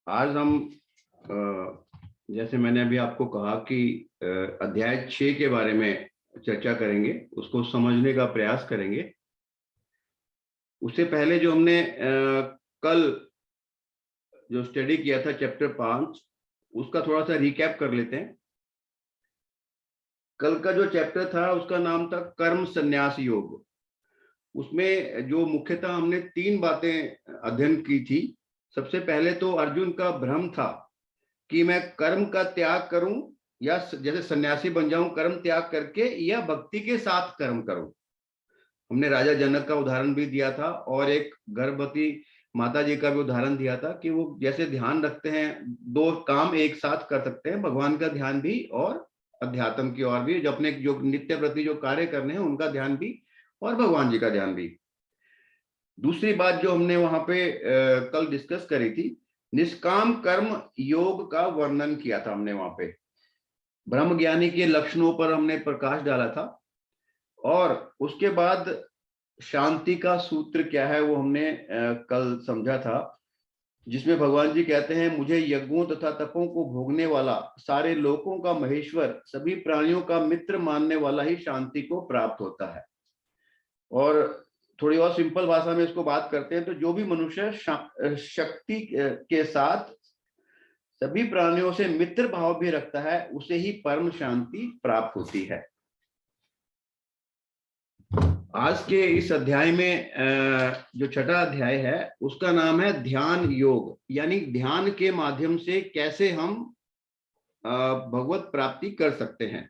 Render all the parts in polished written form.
आज हम जैसे मैंने अभी आपको कहा कि अध्याय 6 के बारे में चर्चा करेंगे, उसको समझने का प्रयास करेंगे। उससे पहले जो हमने कल जो स्टडी किया था चैप्टर 5, उसका थोड़ा सा रिकैप कर लेते हैं। कल का जो चैप्टर था उसका नाम था कर्म संन्यास योग। उसमें जो मुख्यतः हमने 3 बातें अध्ययन की थी। सबसे पहले तो अर्जुन का भ्रम था कि मैं कर्म का त्याग करूं या जैसे सन्यासी बन जाऊं कर्म त्याग करके, या भक्ति के साथ कर्म करूं। हमने राजा जनक का उदाहरण भी दिया था और एक गर्भवती माता जी का भी उदाहरण दिया था कि वो जैसे ध्यान रखते हैं, 2 काम एक साथ कर सकते हैं, भगवान का ध्यान भी और अध्यात्म की ओर भी, जो अपने जो नित्य प्रति जो कार्य करने हैं उनका ध्यान भी और भगवान जी का ध्यान भी। दूसरी बात जो हमने वहां पे कल डिस्कस करी थी, निष्काम कर्म योग का वर्णन किया था हमने वहां पे। ब्रह्म ज्ञानी के लक्षणों पर हमने प्रकाश डाला था और उसके बाद शांति का सूत्र क्या है वो हमने कल समझा था, जिसमें भगवान जी कहते हैं, मुझे यज्ञों तथा तपों को भोगने वाला, सारे लोकों का महेश्वर, सभी प्राणियों का मित्र मानने वाला ही शांति को प्राप्त होता है। और थोड़ी और सिंपल भाषा में इसको बात करते हैं तो जो भी मनुष्य शक्ति के साथ सभी प्राणियों से मित्र भाव भी रखता है, उसे ही परम शांति प्राप्त होती है। आज के इस अध्याय में जो छठा अध्याय है उसका नाम है ध्यान योग, यानी ध्यान के माध्यम से कैसे हम भगवत प्राप्ति कर सकते हैं।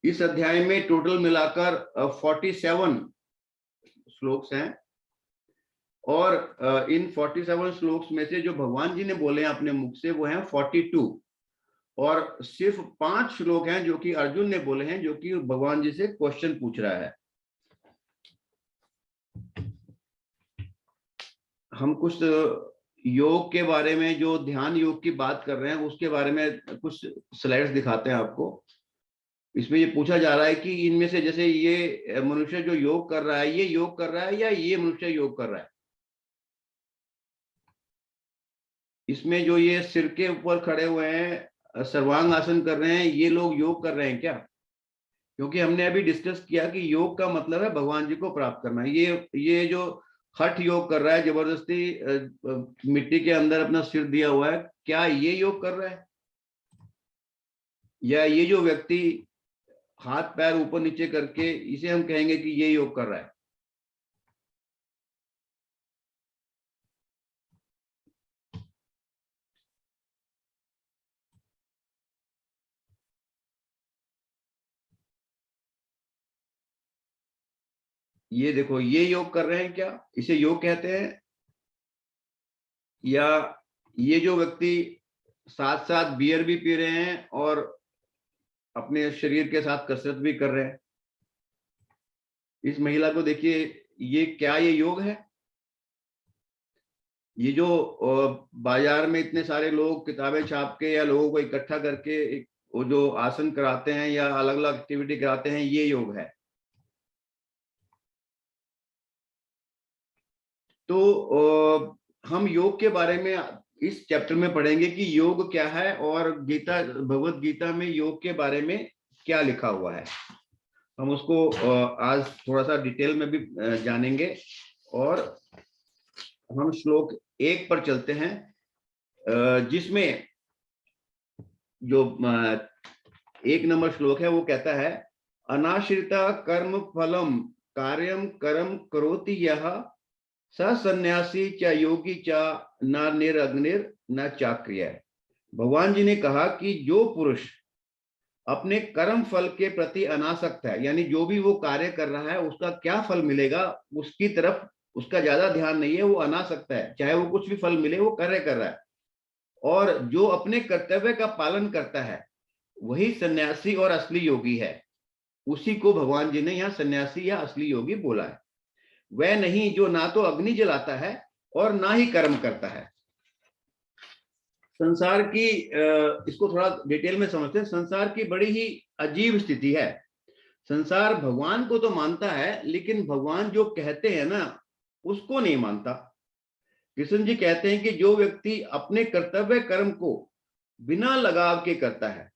इस अध्याय में टोटल मिलाकर 47 श्लोक्स हैं और इन 47 श्लोक्स में से जो भगवान जी ने बोले हैं अपने मुख से वो हैं 42, और सिर्फ 5 श्लोक हैं जो कि अर्जुन ने बोले हैं, जो कि भगवान जी से क्वेश्चन पूछ रहा है। हम कुछ योग के बारे में, जो ध्यान योग की बात कर रहे हैं उसके बारे में कुछ स्लाइड्स दिखाते हैं आपको। इसमें ये पूछा जा रहा है कि इनमें से जैसे ये मनुष्य जो योग कर रहा है, ये योग कर रहा है या ये मनुष्य योग कर रहा है। इसमें जो ये सिर के ऊपर खड़े हुए हैं, सर्वांग आसन कर रहे हैं, ये लोग योग कर रहे हैं क्या? क्योंकि हमने अभी डिस्कस किया कि योग का मतलब है भगवान जी को प्राप्त करना। ये जो हठ योग कर रहा है, जबरदस्ती मिट्टी के अंदर अपना सिर दिया हुआ है, क्या ये योग कर रहा है? या ये जो व्यक्ति हाथ पैर ऊपर नीचे करके, इसे हम कहेंगे कि ये योग कर रहा है? ये देखो, ये योग कर रहे हैं क्या? इसे योग कहते हैं? या ये जो व्यक्ति साथ साथ बियर भी पी रहे हैं और अपने शरीर के साथ कसरत भी कर रहे हैं? इस महिला को देखिए, ये क्या ये योग है? ये जो बाजार में इतने सारे लोग किताबें छाप के या लोगों को इकट्ठा करके वो जो आसन कराते हैं या अलग अलग एक्टिविटी कराते हैं, ये योग है? तो हम योग के बारे में इस चैप्टर में पढ़ेंगे कि योग क्या है और गीता, भगवत गीता में योग के बारे में क्या लिखा हुआ है। हम उसको आज थोड़ा सा डिटेल में भी जानेंगे। और हम श्लोक 1 पर चलते हैं, जिसमें जो 1 नंबर श्लोक है वो कहता है, अनाश्रिता कर्म फलम कार्यम कर्म करोति यह स सन्यासी च योगी च न निरग्निर न चाक्रिय। भगवान जी ने कहा कि जो पुरुष अपने कर्म फल के प्रति अनासक्त है, यानी जो भी वो कार्य कर रहा है उसका क्या फल मिलेगा उसकी तरफ उसका ज्यादा ध्यान नहीं है, वो अनासक्त है, चाहे वो कुछ भी फल मिले वो कार्य कर रहा है। और जो अपने कर्तव्य का पालन करता है वही सन्यासी और असली योगी है। उसी को भगवान जी ने यहाँ सन्यासी या असली योगी बोला है। वह नहीं जो ना तो अग्नि जलाता है और ना ही कर्म करता है। संसार की इसको थोड़ा डिटेल में समझते हैं। संसार की बड़ी ही अजीब स्थिति है। संसार भगवान को तो मानता है, लेकिन भगवान जो कहते हैं ना उसको नहीं मानता। कृष्ण जी कहते हैं कि जो व्यक्ति अपने कर्तव्य कर्म को बिना लगाव के करता है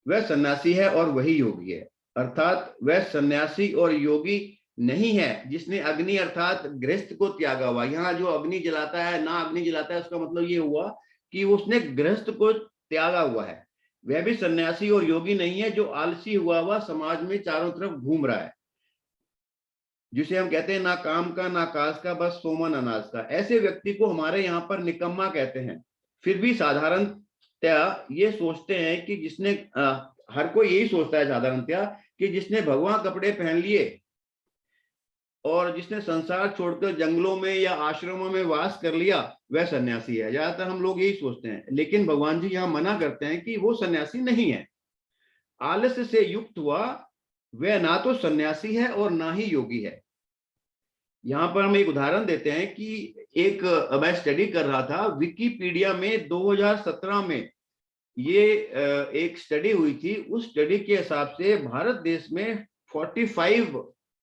वह सन्यासी है और वही योगी है। अर्थात वह सन्यासी और योगी नहीं है जिसने अग्नि अर्थात गृहस्थ को त्यागा हुआ। यहाँ जो अग्नि जलाता है ना अग्नि जलाता है, उसका मतलब ये हुआ कि उसने गृहस्थ को त्यागा हुआ है। वह भी सन्यासी और योगी नहीं है जो आलसी हुआ समाज में चारों तरफ घूम रहा है, जिसे हम कहते हैं ना काम का ना काज का, बस सोमन अनाज का। ऐसे व्यक्ति को हमारे यहाँ पर निकम्मा कहते हैं। फिर भी साधारणतया ये सोचते हैं कि जिसने हर कोई यही सोचता है साधारणतया कि जिसने भगवा कपड़े पहन लिए और जिसने संसार छोड़कर जंगलों में या आश्रमों में वास कर लिया वह सन्यासी है। ज्यादातर हम लोग यही सोचते हैं, लेकिन भगवान जी यहाँ मना करते हैं कि वो सन्यासी नहीं है। आलस्य से युक्त हुआ वह ना तो सन्यासी है और ना ही योगी है। यहाँ पर हम एक उदाहरण देते हैं कि मैं स्टडी कर रहा था विकिपीडिया में 2017 में ये एक स्टडी हुई थी। उस स्टडी के हिसाब से भारत देश में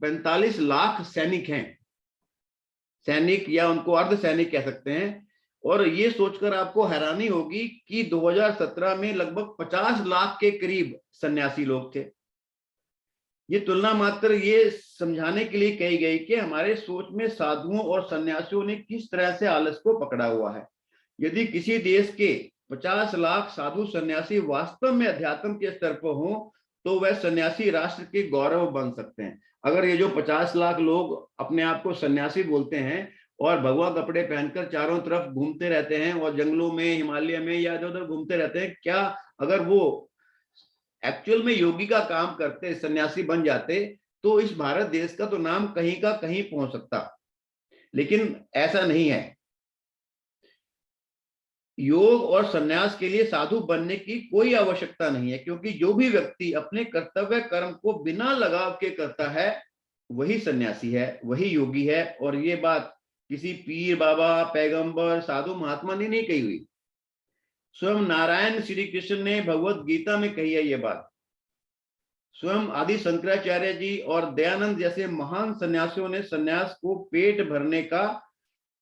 45 लाख सैनिक हैं, सैनिक या उनको अर्ध सैनिक कह सकते हैं। और ये सोचकर आपको हैरानी होगी कि 2017 में लगभग 50 लाख के करीब सन्यासी लोग थे। ये तुलना मात्र ये समझाने के लिए कही गई कि हमारे सोच में साधुओं और सन्यासियों ने किस तरह से आलस को पकड़ा हुआ है। यदि किसी देश के 50 लाख साधु सन्यासी वास्तव में अध्यात्म के स्तर पर हो तो वह सन्यासी राष्ट्र के गौरव बन सकते हैं। अगर ये जो 50 लाख लोग अपने आप को सन्यासी बोलते हैं और भगवा कपड़े पहनकर चारों तरफ घूमते रहते हैं और जंगलों में हिमालय में या इधर उधर घूमते रहते हैं, क्या अगर वो एक्चुअल में योगी का काम करते, सन्यासी बन जाते, तो इस भारत देश का तो नाम कहीं का कहीं पहुंच सकता। लेकिन ऐसा नहीं है। योग और सन्यास के लिए साधु बनने की कोई आवश्यकता नहीं है, क्योंकि जो भी व्यक्ति अपने कर्तव्य कर्म को बिना लगाव के करता है वही सन्यासी है, वही योगी है। और ये बात किसी पीर बाबा, पैगंबर, साधु महात्मा ने नहीं कही हुई। स्वयं नारायण श्री कृष्ण ने भगवत गीता में कही है ये बात। स्वयं आदि शंकराचार्य जी और दयानंद जैसे महान सन्यासियों ने सन्यास को पेट भरने का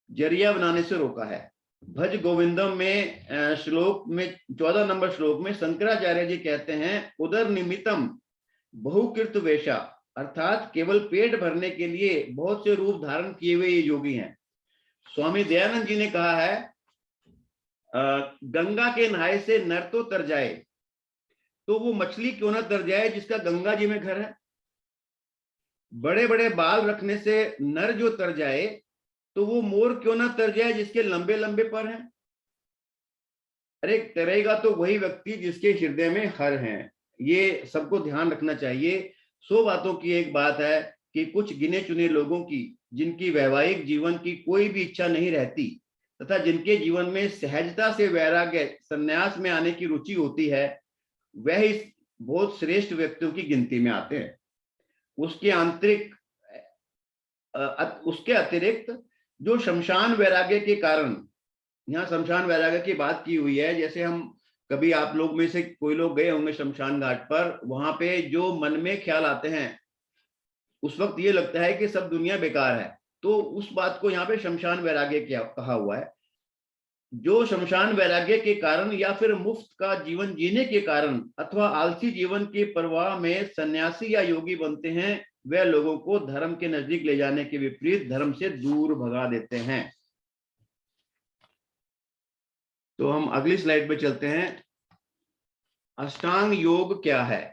जरिया बनाने से रोका है। भज गोविंदम में श्लोक में 14 नंबर श्लोक में शंकराचार्य जी कहते हैं उदर निमित्तम बहुकृत वेशा, अर्थात केवल पेट भरने के लिए बहुत से रूप धारण किए हुए ये योगी हैं। स्वामी दयानंद जी ने कहा है गंगा के नहाए से नर तो तर जाए, तो वो मछली क्यों ना तर जाए जिसका गंगा जी में घर है। बड़े बड़े बाल रखने से नर जो तर जाए, तो वो मोर क्यों ना तर जाए जिसके लंबे लंबे पर हैं। अरे तरेगा तो वही व्यक्ति जिसके हृदय में हर हैं। ये सबको ध्यान रखना चाहिए। 100 बातों की एक बात है कि कुछ गिने चुने लोगों की, जिनकी वैवाहिक जीवन की कोई भी इच्छा नहीं रहती तथा जिनके जीवन में सहजता से वैराग्य, संन्यास में आने की रुचि होती है, वह इस बहुत श्रेष्ठ व्यक्तियों की गिनती में आते हैं। उसके अतिरिक्त जो शमशान वैराग्य के कारण, यहाँ शमशान वैराग्य की बात की हुई है, जैसे हम कभी आप लोग में से कोई लोग गए होंगे शमशान घाट पर, वहां पे जो मन में ख्याल आते हैं उस वक्त ये लगता है कि सब दुनिया बेकार है, तो उस बात को यहाँ पे शमशान वैराग्य कहा हुआ है। जो शमशान वैराग्य के कारण या फिर मुफ्त का जीवन जीने के कारण अथवा आलसी जीवन की परवाह में सन्यासी या योगी बनते हैं, वह लोगों को धर्म के नजदीक ले जाने के विपरीत धर्म से दूर भगा देते हैं। तो हम अगली स्लाइड पे चलते हैं। अष्टांग योग क्या है?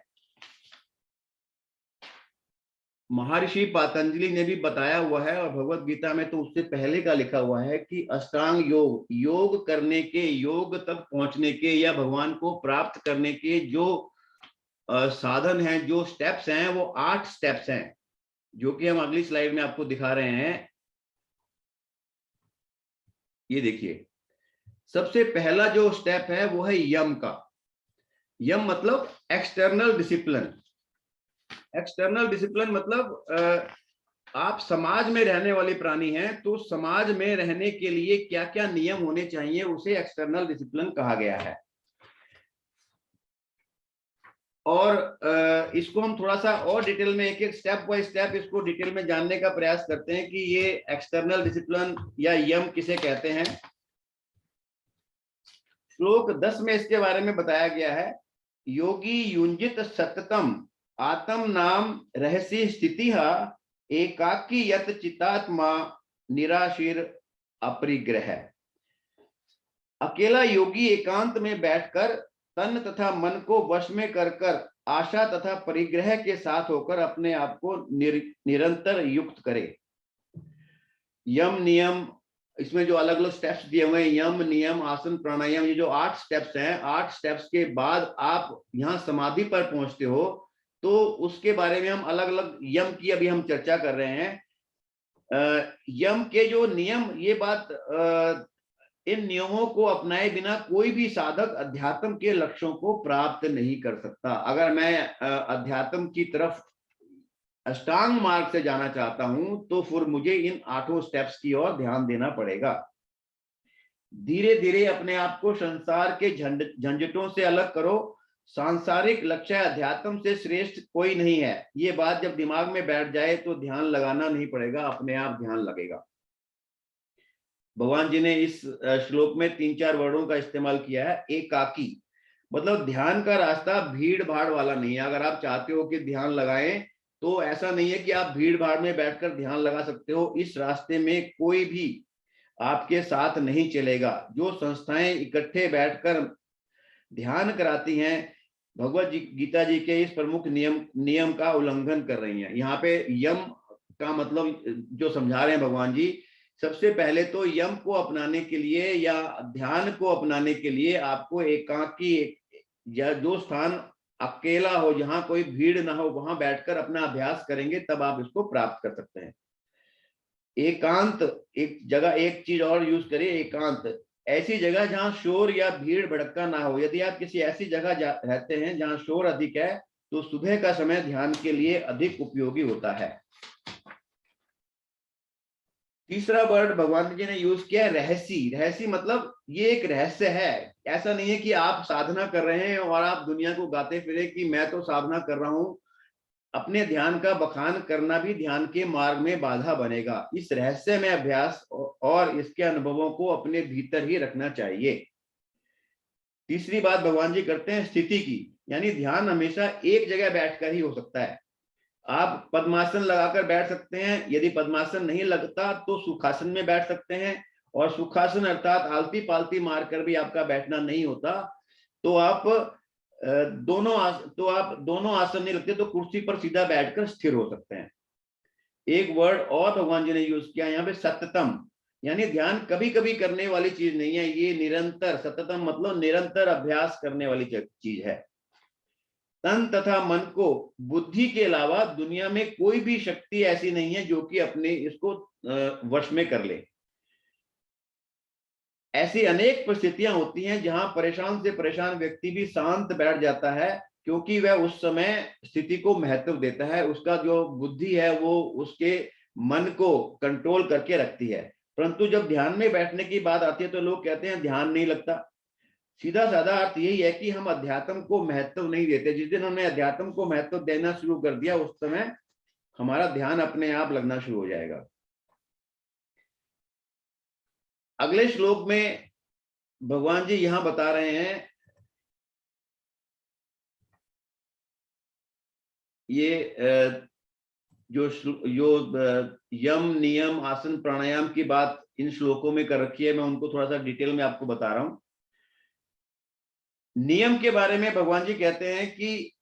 महर्षि पातंजलि ने भी बताया हुआ है और भगवत गीता में तो उससे पहले का लिखा हुआ है कि अष्टांग योग, योग करने के, योग तक पहुंचने के या भगवान को प्राप्त करने के जो साधन हैं, जो स्टेप्स हैं, वो 8 स्टेप्स हैं, जो कि हम अगली स्लाइड में आपको दिखा रहे हैं। ये देखिए, सबसे पहला जो स्टेप है वो है यम का। यम मतलब एक्सटर्नल डिसिप्लिन। एक्सटर्नल डिसिप्लिन मतलब आप समाज में रहने वाले प्राणी हैं, तो समाज में रहने के लिए क्या क्या नियम होने चाहिए, उसे एक्सटर्नल डिसिप्लिन कहा गया है। और इसको हम थोड़ा सा और डिटेल में एक एक स्टेप बाय स्टेप इसको डिटेल में जानने का प्रयास करते हैं कि ये एक्सटर्नल डिसिप्लिन या यम किसे कहते हैं। श्लोक 10 में इसके बारे में बताया गया है, योगी युंजित सततम आत्म नाम रहस्य स्थिति एकाकी यत चितात्मा निराशीर अपरिग्रह। अकेला योगी एकांत में बैठकर तन तथा मन को वश में कर आशा तथा परिग्रह के साथ होकर अपने आप को निरंतर युक्त करे। यम नियम, इसमें जो अलग अलग स्टेप्स दिए हुए हैं, यम नियम आसन प्राणायाम, ये जो 8 स्टेप्स हैं, 8 स्टेप्स के बाद आप यहाँ समाधि पर पहुंचते हो, तो उसके बारे में हम अलग अलग यम की अभी हम चर्चा कर रहे हैं। यम के जो नियम, ये बात, इन नियमों को अपनाए बिना कोई भी साधक अध्यात्म के लक्ष्यों को प्राप्त नहीं कर सकता। अगर मैं अध्यात्म की तरफ अष्टांग मार्ग से जाना चाहता हूं तो फिर मुझे इन 8 स्टेप्स की ओर ध्यान देना पड़ेगा। धीरे धीरे अपने आप को संसार के झंझटों से अलग करो। सांसारिक लक्ष्य अध्यात्म से श्रेष्ठ कोई नहीं है। ये बात जब दिमाग में बैठ जाए तो ध्यान लगाना नहीं पड़ेगा, अपने आप ध्यान लगेगा। भगवान जी ने इस श्लोक में 3-4 वर्डों का इस्तेमाल किया है। एकाकी मतलब ध्यान का रास्ता भीड़ भाड़ वाला नहीं है। अगर आप चाहते हो कि ध्यान लगाएं तो ऐसा नहीं है कि आप भीड़ भाड़ में बैठकर ध्यान लगा सकते हो। इस रास्ते में कोई भी आपके साथ नहीं चलेगा। जो संस्थाएं इकट्ठे बैठकर ध्यान कराती हैं, भगवत गीता जी के इस प्रमुख नियम का उल्लंघन कर रही हैं। यहाँ पे यम का मतलब जो समझा रहे हैं भगवान जी, सबसे पहले तो यम को अपनाने के लिए या ध्यान को अपनाने के लिए आपको एकाकी या जो स्थान अकेला हो, जहां कोई भीड़ ना हो, वहां बैठकर अपना अभ्यास करेंगे तब आप इसको प्राप्त कर सकते हैं। एकांत, एक जगह, एक चीज और यूज करिए, एकांत, ऐसी जगह जहां शोर या भीड़ भड़का ना हो। यदि आप किसी ऐसी जगह रहते हैं जहां शोर अधिक है तो सुबह का समय ध्यान के लिए अधिक उपयोगी होता है। तीसरा वर्ड भगवान जी ने यूज किया है रहसी। रहसी मतलब ये एक रहस्य है। ऐसा नहीं है कि आप साधना कर रहे हैं और आप दुनिया को गाते फिरे कि मैं तो साधना कर रहा हूं। अपने ध्यान का बखान करना भी ध्यान के मार्ग में बाधा बनेगा। इस रहस्य में अभ्यास और इसके अनुभवों को अपने भीतर ही रखना चाहिए। तीसरी बात भगवान जी करते हैं स्थिति की, यानी ध्यान हमेशा एक जगह बैठकर ही हो सकता है। आप पद्मासन लगाकर बैठ सकते हैं। यदि पद्मासन नहीं लगता तो सुखासन में बैठ सकते हैं। और सुखासन अर्थात आलती पालती मारकर भी आपका बैठना नहीं होता तो आप दोनों आसन नहीं लगते तो कुर्सी पर सीधा बैठकर स्थिर हो सकते हैं। एक वर्ड और भगवान जी ने यूज किया यहाँ पे, सततम, यानी ध्यान कभी कभी करने वाली चीज नहीं है, ये निरंतर, सततम मतलब निरंतर अभ्यास करने वाली चीज है। तन तथा मन को बुद्धि के अलावा दुनिया में कोई भी शक्ति ऐसी नहीं है जो कि अपने इसको वश में कर ले। ऐसी अनेक परिस्थितियां होती हैं जहां परेशान से परेशान व्यक्ति भी शांत बैठ जाता है क्योंकि वह उस समय स्थिति को महत्व देता है। उसका जो बुद्धि है वो उसके मन को कंट्रोल करके रखती है। परंतु जब ध्यान में बैठने की बात आती है तो लोग कहते हैं ध्यान नहीं लगता। सीधा साधा अर्थ यही है कि हम अध्यात्म को महत्व नहीं देते। जिस दिन हमने अध्यात्म को महत्व देना शुरू कर दिया उस समय हमारा ध्यान अपने आप लगना शुरू हो जाएगा। अगले श्लोक में भगवान जी यहां बता रहे हैं, ये जो यम नियम आसन प्राणायाम की बात इन श्लोकों में कर रखी है, मैं उनको थोड़ा सा डिटेल में आपको बता रहा हूं। नियम के बारे में भगवान जी कहते हैं कि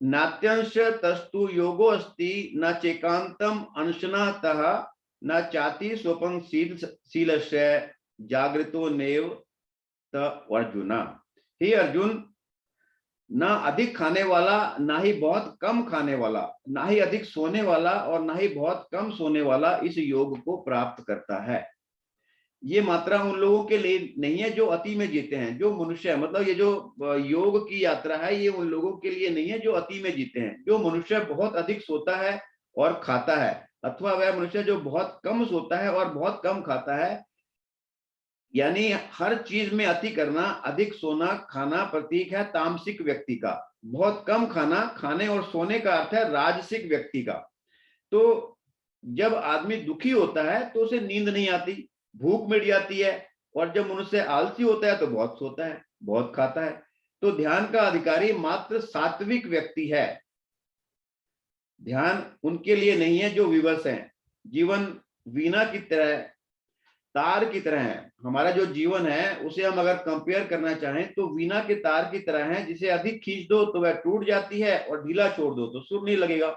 नात्यंश तस्तु योगो अस्ति न चेकांतम अंशनातः न चाति स्वपन शीलस्य जागृतो नेव त अर्जुना। हे अर्जुन, ना अधिक खाने वाला, ना ही बहुत कम खाने वाला, ना ही अधिक सोने वाला और ना ही बहुत कम सोने वाला इस योग को प्राप्त करता है। ये मात्रा उन लोगों के लिए नहीं है जो अति में जीते हैं। जो मनुष्य है, मतलब ये जो योग की यात्रा है, ये उन लोगों के लिए नहीं है जो अति में जीते हैं। जो मनुष्य बहुत अधिक सोता है और खाता है, अथवा वह मनुष्य जो बहुत कम सोता है और बहुत कम खाता है, यानी हर चीज में अति करना, अधिक सोना खाना प्रतीक है तामसिक व्यक्ति का। बहुत कम खाना, खाने और सोने का अर्थ है राजसिक व्यक्ति का। तो जब आदमी दुखी होता है तो उसे नींद नहीं आती, भूख मिट जाती है, और जब मनुष्य आलसी होता है तो बहुत सोता है, बहुत खाता है। तो ध्यान का अधिकारी मात्र सात्विक व्यक्ति है। ध्यान उनके लिए नहीं है जो विवश हैं। जीवन वीणा की तरह, तार की तरह है। हमारा जो जीवन है उसे हम अगर कंपेयर करना चाहें तो वीणा के तार की तरह है, जिसे अधिक खींच दो तो वह टूट जाती है और ढीला छोड़ दो तो सुर नहीं लगेगा।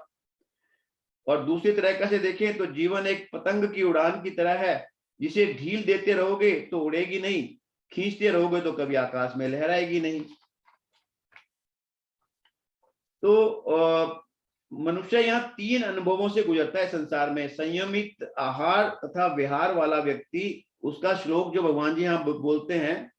और दूसरी तरीके से देखें तो जीवन एक पतंग की उड़ान की तरह है, जिसे ढील देते रहोगे तो उड़ेगी नहीं, खींचते रहोगे तो कभी आकाश में लहराएगी नहीं। तो मनुष्य यहाँ तीन अनुभवों से गुजरता है संसार में। संयमित आहार तथा विहार वाला व्यक्ति, उसका श्लोक जो भगवान जी यहाँ बोलते हैं,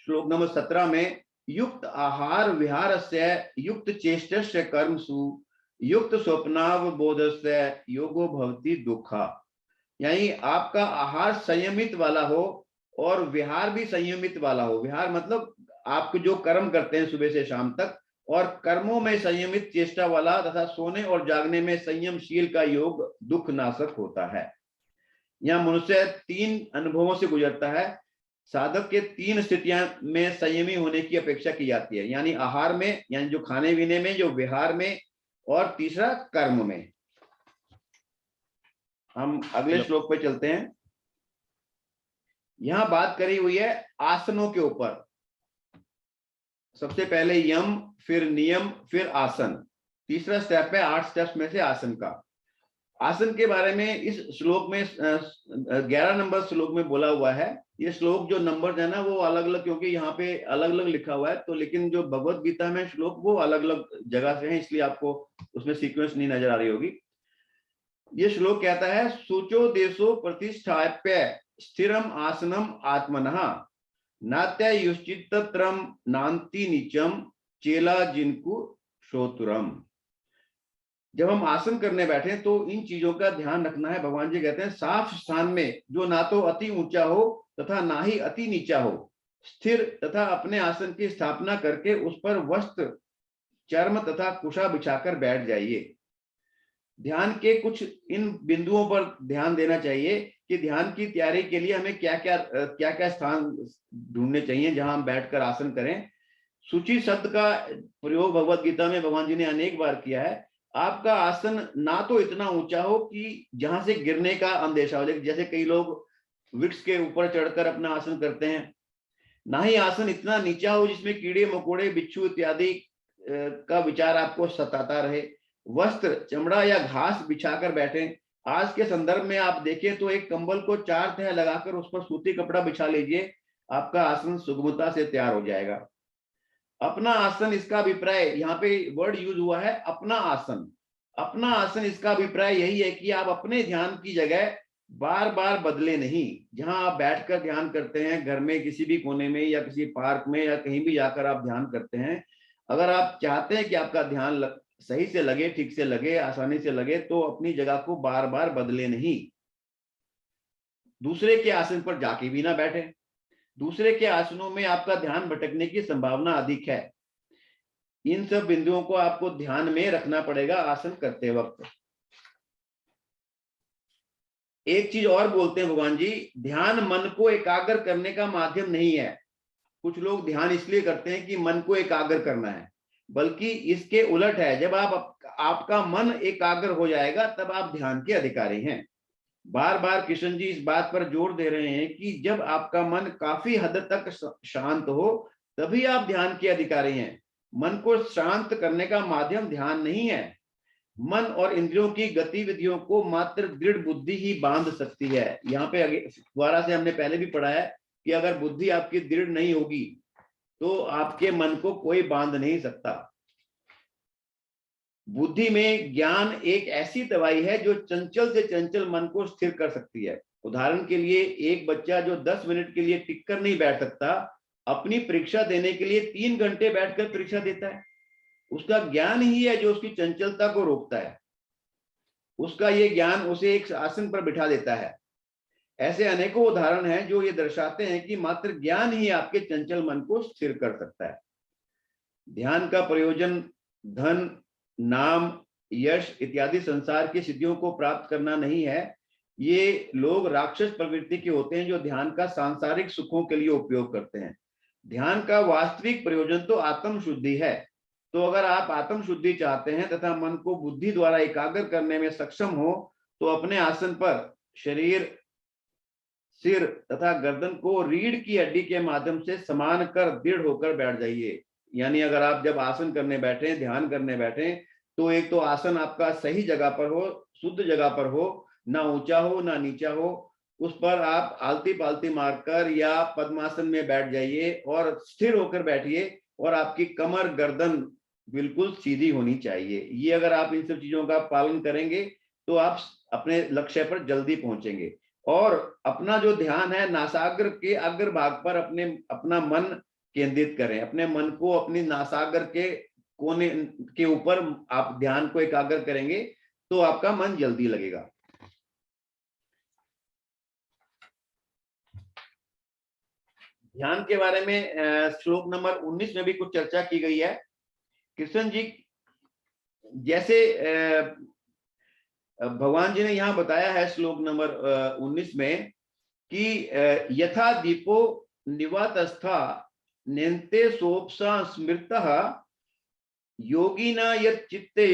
श्लोक नंबर 17 में, युक्त आहार विहारस्य युक्त चेष्टस्य कर्मसु युक्त स्वप्नावबोधस्य योगो भवति दुखा। यानी आपका आहार संयमित वाला हो और विहार भी संयमित वाला हो। विहार मतलब आप जो कर्म करते हैं सुबह से शाम तक, और कर्मों में संयमित चेष्टा वाला तथा सोने और जागने में संयमशील का योग दुख नाशक होता है। यहाँ मनुष्य तीन अनुभवों से गुजरता है। साधक के तीन स्थितियां में संयमी होने की अपेक्षा की जाती है, यानी आहार में, यानी जो खाने पीने में, जो विहार में, और तीसरा कर्म में। हम अगले श्लोक पे चलते हैं। यहां बात करी हुई है आसनों के ऊपर। सबसे पहले यम, फिर नियम, फिर आसन। तीसरा स्टेप है 8 स्टेप्स में से आसन का। आसन के बारे में इस श्लोक में 11 नंबर श्लोक में बोला हुआ है। ये श्लोक जो नंबर है ना वो अलग अलग, क्योंकि यहाँ पे अलग अलग लिखा हुआ है, तो लेकिन जो भगवत गीता में श्लोक वो अलग अलग जगह से हैं, इसलिए आपको उसमें सीक्वेंस नहीं नजर आ रही होगी। ये श्लोक कहता है, सूचो देशो प्रतिष्ठाप्य स्थिरम आसनम आत्मनः नात्युश्चित्तत्रम नान्ति नीचम चेला जिनको श्रोतुरम। जब हम आसन करने बैठे तो इन चीजों का ध्यान रखना है। भगवान जी कहते हैं साफ स्थान में, जो ना तो अति ऊंचा हो तथा ना ही अति नीचा हो, स्थिर तथा अपने आसन की स्थापना करके उस पर वस्त्र, चर्म तथा कुशा बिछाकर बैठ जाइए। ध्यान के कुछ इन बिंदुओं पर ध्यान देना चाहिए कि ध्यान की तैयारी के लिए हमें क्या क्या स्थान ढूंढने चाहिए जहां हम बैठकर आसन करें। सूची शब्द का प्रयोग भगवत गीता में भगवान जी ने अनेक बार किया है। आपका आसन ना तो इतना ऊंचा हो कि जहां से गिरने का अंदेशा हो, जैसे कई लोग वृक्ष के ऊपर चढ़कर अपना आसन करते हैं, ना ही आसन इतना नीचा हो जिसमें कीड़े मकोड़े बिच्छू इत्यादि का विचार आपको सताता रहे। वस्त्र, चमड़ा या घास बिछाकर बैठें। आज के संदर्भ में आप देखें तो एक कंबल को 4 तह लगाकर उस पर सूती कपड़ा बिछा लीजिए, आपका आसन सुगमता से तैयार हो जाएगा। अपना आसन, इसका अभिप्राय, यहाँ पे वर्ड यूज हुआ है अपना आसन। अपना आसन, इसका अभिप्राय यही है कि आप अपने ध्यान की जगह बार बार बदले नहीं। जहां आप बैठकर ध्यान करते हैं, घर में किसी भी कोने में या किसी पार्क में या कहीं भी जाकर आप ध्यान करते हैं, अगर आप चाहते हैं कि आपका ध्यान सही से लगे, ठीक से लगे, आसानी से लगे, तो अपनी जगह को बार बार बदले नहीं। दूसरे के आसन पर जाके भी ना बैठे। दूसरे के आसनों में आपका ध्यान भटकने की संभावना अधिक है। इन सब बिंदुओं को आपको ध्यान में रखना पड़ेगा आसन करते वक्त। एक चीज और बोलते हैं भगवान जी, ध्यान मन को एकाग्र करने का माध्यम नहीं है। कुछ लोग ध्यान इसलिए करते हैं कि मन को एकाग्र करना है, बल्कि इसके उलट है। जब आपका मन एकाग्र हो जाएगा तब आप ध्यान के अधिकारी हैं। बार बार कृष्ण जी इस बात पर जोर दे रहे हैं कि जब आपका मन काफी हद तक शांत हो तभी आप ध्यान के अधिकारी हैं। मन को शांत करने का माध्यम ध्यान नहीं है। मन और इंद्रियों की गतिविधियों को मात्र दृढ़ बुद्धि ही बांध सकती है। यहाँ पे दोबारा से हमने पहले भी पढ़ा है कि अगर बुद्धि आपकी दृढ़ नहीं होगी तो आपके मन को कोई बांध नहीं सकता। बुद्धि में ज्ञान एक ऐसी दवाई है जो चंचल से चंचल मन को स्थिर कर सकती है। उदाहरण के लिए, एक बच्चा जो 10 मिनट के लिए टिक कर नहीं बैठ सकता, अपनी परीक्षा देने के लिए 3 घंटे बैठकर परीक्षा देता है। उसका ज्ञान ही है जो उसकी चंचलता को रोकता है। उसका ये ज्ञान उसे एक आसन पर बिठा देता है। ऐसे अनेकों उदाहरण हैं जो ये दर्शाते हैं कि मात्र ज्ञान ही आपके चंचल मन को स्थिर कर सकता है। ध्यान का प्रयोजन धन, नाम, यश इत्यादि संसार की सिद्धियों को प्राप्त करना नहीं है। ये लोग राक्षस प्रवृत्ति के होते हैं जो ध्यान का सांसारिक सुखों के लिए उपयोग करते हैं। ध्यान का वास्तविक प्रयोजन तो आत्म शुद्धि है। तो अगर आप आत्म शुद्धि चाहते हैं तथा मन को बुद्धि द्वारा एकाग्र करने में सक्षम हो, तो अपने आसन पर शरीर, सिर तथा गर्दन को रीढ़ की हड्डी के माध्यम से समान कर दृढ़ होकर बैठ जाइए। यानी अगर आप जब आसन करने बैठे, ध्यान करने बैठे, तो एक तो आसन आपका सही जगह पर हो, शुद्ध जगह पर हो, ना ऊंचा हो ना नीचा हो। उस पर आप आलती पालती मारकर या पद्मासन में बैठ जाइए और स्थिर होकर बैठिए, और आपकी कमर गर्दन बिल्कुल सीधी होनी चाहिए। ये अगर आप इन सब चीजों का पालन करेंगे तो आप अपने लक्ष्य पर जल्दी पहुंचेंगे। और अपना जो ध्यान है नासाग्र के अग्र भाग पर अपना मन केंद्रित करें। अपने मन को अपनी नासाग्र के कोने के ऊपर आप ध्यान को एकाग्र करेंगे तो आपका मन जल्दी लगेगा। ध्यान के बारे में श्लोक नंबर 19 में भी कुछ चर्चा की गई है। कृष्ण जी जैसे भगवान जी ने यहाँ बताया है श्लोक नंबर 19 में कि यथा दीपो निवातस्था नेन्ते सोपसा स्मृतः योगिना यत् चित्ते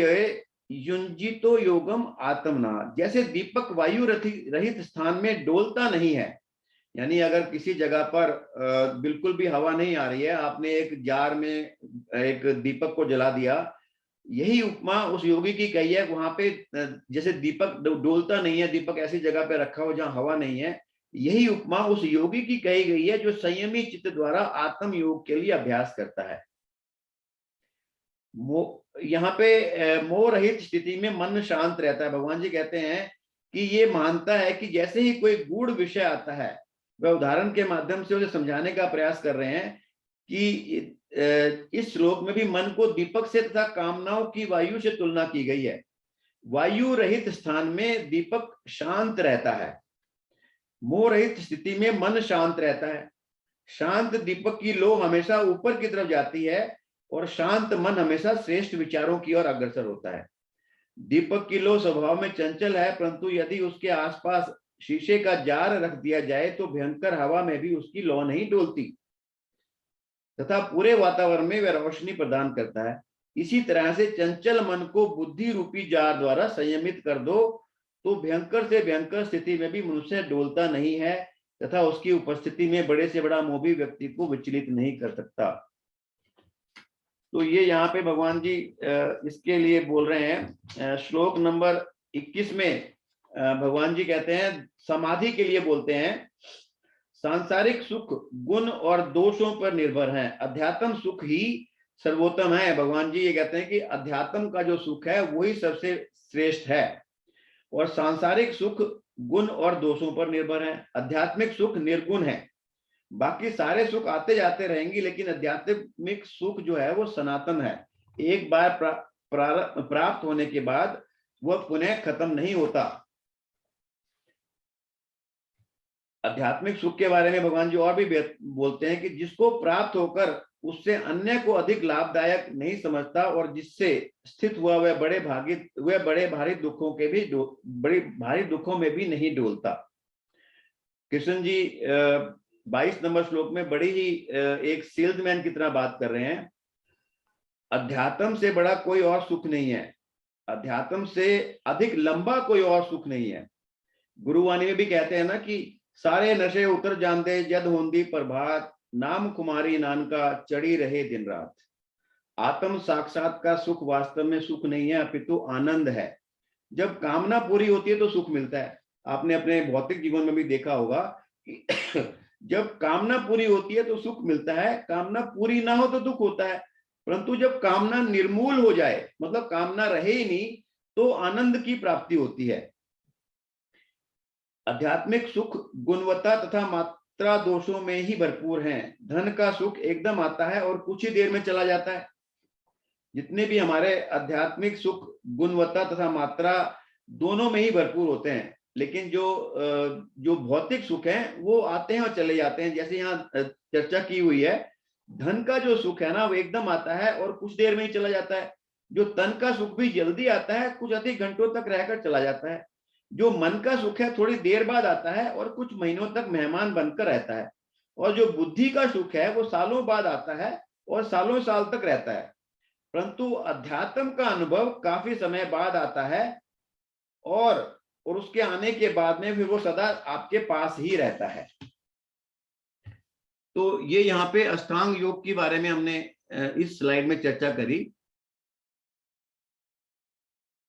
युंजितो योगम आत्मना। जैसे दीपक वायु रहित स्थान में डोलता नहीं है, यानी अगर किसी जगह पर बिल्कुल भी हवा नहीं आ रही है, आपने एक जार में एक दीपक को जला दिया, यही उपमा उस योगी की कही है। वहां पे जैसे दीपक डोलता नहीं है, दीपक ऐसी जगह पे रखा हो जहां हवा नहीं है, यही उपमा उस योगी की कही गई है जो संयमी चित्त द्वारा आत्म योग के लिए अभ्यास करता है। यहाँ पे मोह रहित स्थिति में मन शांत रहता है। भगवान जी कहते हैं कि ये मानता है कि जैसे ही कोई गूढ़ विषय आता है, वह उदाहरण के माध्यम से उसे समझाने का प्रयास कर रहे हैं कि इस श्लोक में भी मन को दीपक से तथा कामनाओं की वायु से तुलना की गई है। वायु रहित स्थान में दीपक शांत रहता है, मोह रहित स्थिति में मन शांत रहता है। शांत दीपक की लौ हमेशा ऊपर की तरफ जाती है और शांत मन हमेशा श्रेष्ठ विचारों की ओर अग्रसर होता है। दीपक की लौ स्वभाव में चंचल है, परंतु यदि उसके आसपास शीशे का जार रख दिया जाए तो भयंकर हवा में भी उसकी लौ नहीं डोलती तथा पूरे वातावरण में वह रोशनी प्रदान करता है। इसी तरह से चंचल मन को बुद्धि रूपी जार द्वारा संयमित कर दो तो भयंकर से भयंकर स्थिति में भी मनुष्य डोलता नहीं है तथा उसकी उपस्थिति में बड़े से बड़ा मोह भी व्यक्ति को विचलित नहीं कर सकता। तो ये यहाँ पे भगवान जी इसके लिए बोल रहे हैं। श्लोक नंबर 21 में भगवान जी कहते हैं, समाधि के लिए बोलते हैं, सांसारिक सुख गुण और दोषों पर निर्भर है, अध्यात्म सुख ही सर्वोत्तम है। भगवान जी ये कहते हैं कि अध्यात्म का जो सुख है वही सबसे श्रेष्ठ है और सांसारिक सुख गुण और दोषों पर निर्भर है। आध्यात्मिक सुख निर्गुण है, बाकी सारे सुख आते जाते रहेंगे, लेकिन आध्यात्मिक सुख जो है वो सनातन है। एक बार प्राप्त होने के बाद वह पुनः खत्म नहीं होता। आध्यात्मिक सुख के बारे में भगवान जी और भी बोलते हैं कि जिसको प्राप्त होकर उससे अन्य को अधिक लाभदायक नहीं समझता और जिससे स्थित हुआ वह बड़े भारी दुखों में भी नहीं डोलता। कृष्ण जी 22 नंबर श्लोक में बड़ी ही एक सेल्समैन की तरह बात कर रहे हैं। अध्यात्म से बड़ा कोई और सुख नहीं है, अध्यात्म से अधिक लंबा कोई और सुख नहीं है। गुरुवाणी में भी कहते हैं ना कि सारे नशे उतर जाते जद होंदी प्रभात, नाम कुमारी नानका चढ़ी रहे दिन रात। आत्म साक्षात का सुख वास्तव में सुख नहीं है अपितु आनंद है। जब कामना पूरी होती है तो सुख मिलता है। आपने अपने भौतिक जीवन में भी देखा होगा कि जब कामना पूरी होती है तो सुख मिलता है, कामना पूरी ना हो तो दुख होता है। परंतु जब कामना निर्मूल हो जाए, मतलब कामना रहे ही नहीं, तो आनंद की प्राप्ति होती है। आध्यात्मिक सुख गुणवत्ता तथा मात्रा दोषों में ही भरपूर हैं। धन का सुख एकदम आता है और कुछ ही देर में चला जाता है। जितने भी हमारे आध्यात्मिक सुख गुणवत्ता तथा मात्रा दोनों में ही भरपूर होते हैं, लेकिन जो भौतिक सुख है वो आते हैं और चले जाते हैं। जैसे यहाँ चर्चा की हुई है, धन का जो सुख है ना वो एकदम आता है और कुछ देर में ही चला जाता है। जो तन का सुख भी जल्दी आता है, कुछ अधिक घंटों तक रहकर चला जाता है। जो मन का सुख है थोड़ी देर बाद आता है और कुछ महीनों तक मेहमान बनकर रहता है। और जो बुद्धि का सुख है वो सालों बाद आता है और सालों साल तक रहता है। परंतु अध्यात्म का अनुभव काफी समय बाद आता है और उसके आने के बाद में फिर वो सदा आपके पास ही रहता है। तो ये यहाँ पे अष्टांग योग के बारे में हमने इस स्लाइड में चर्चा करी।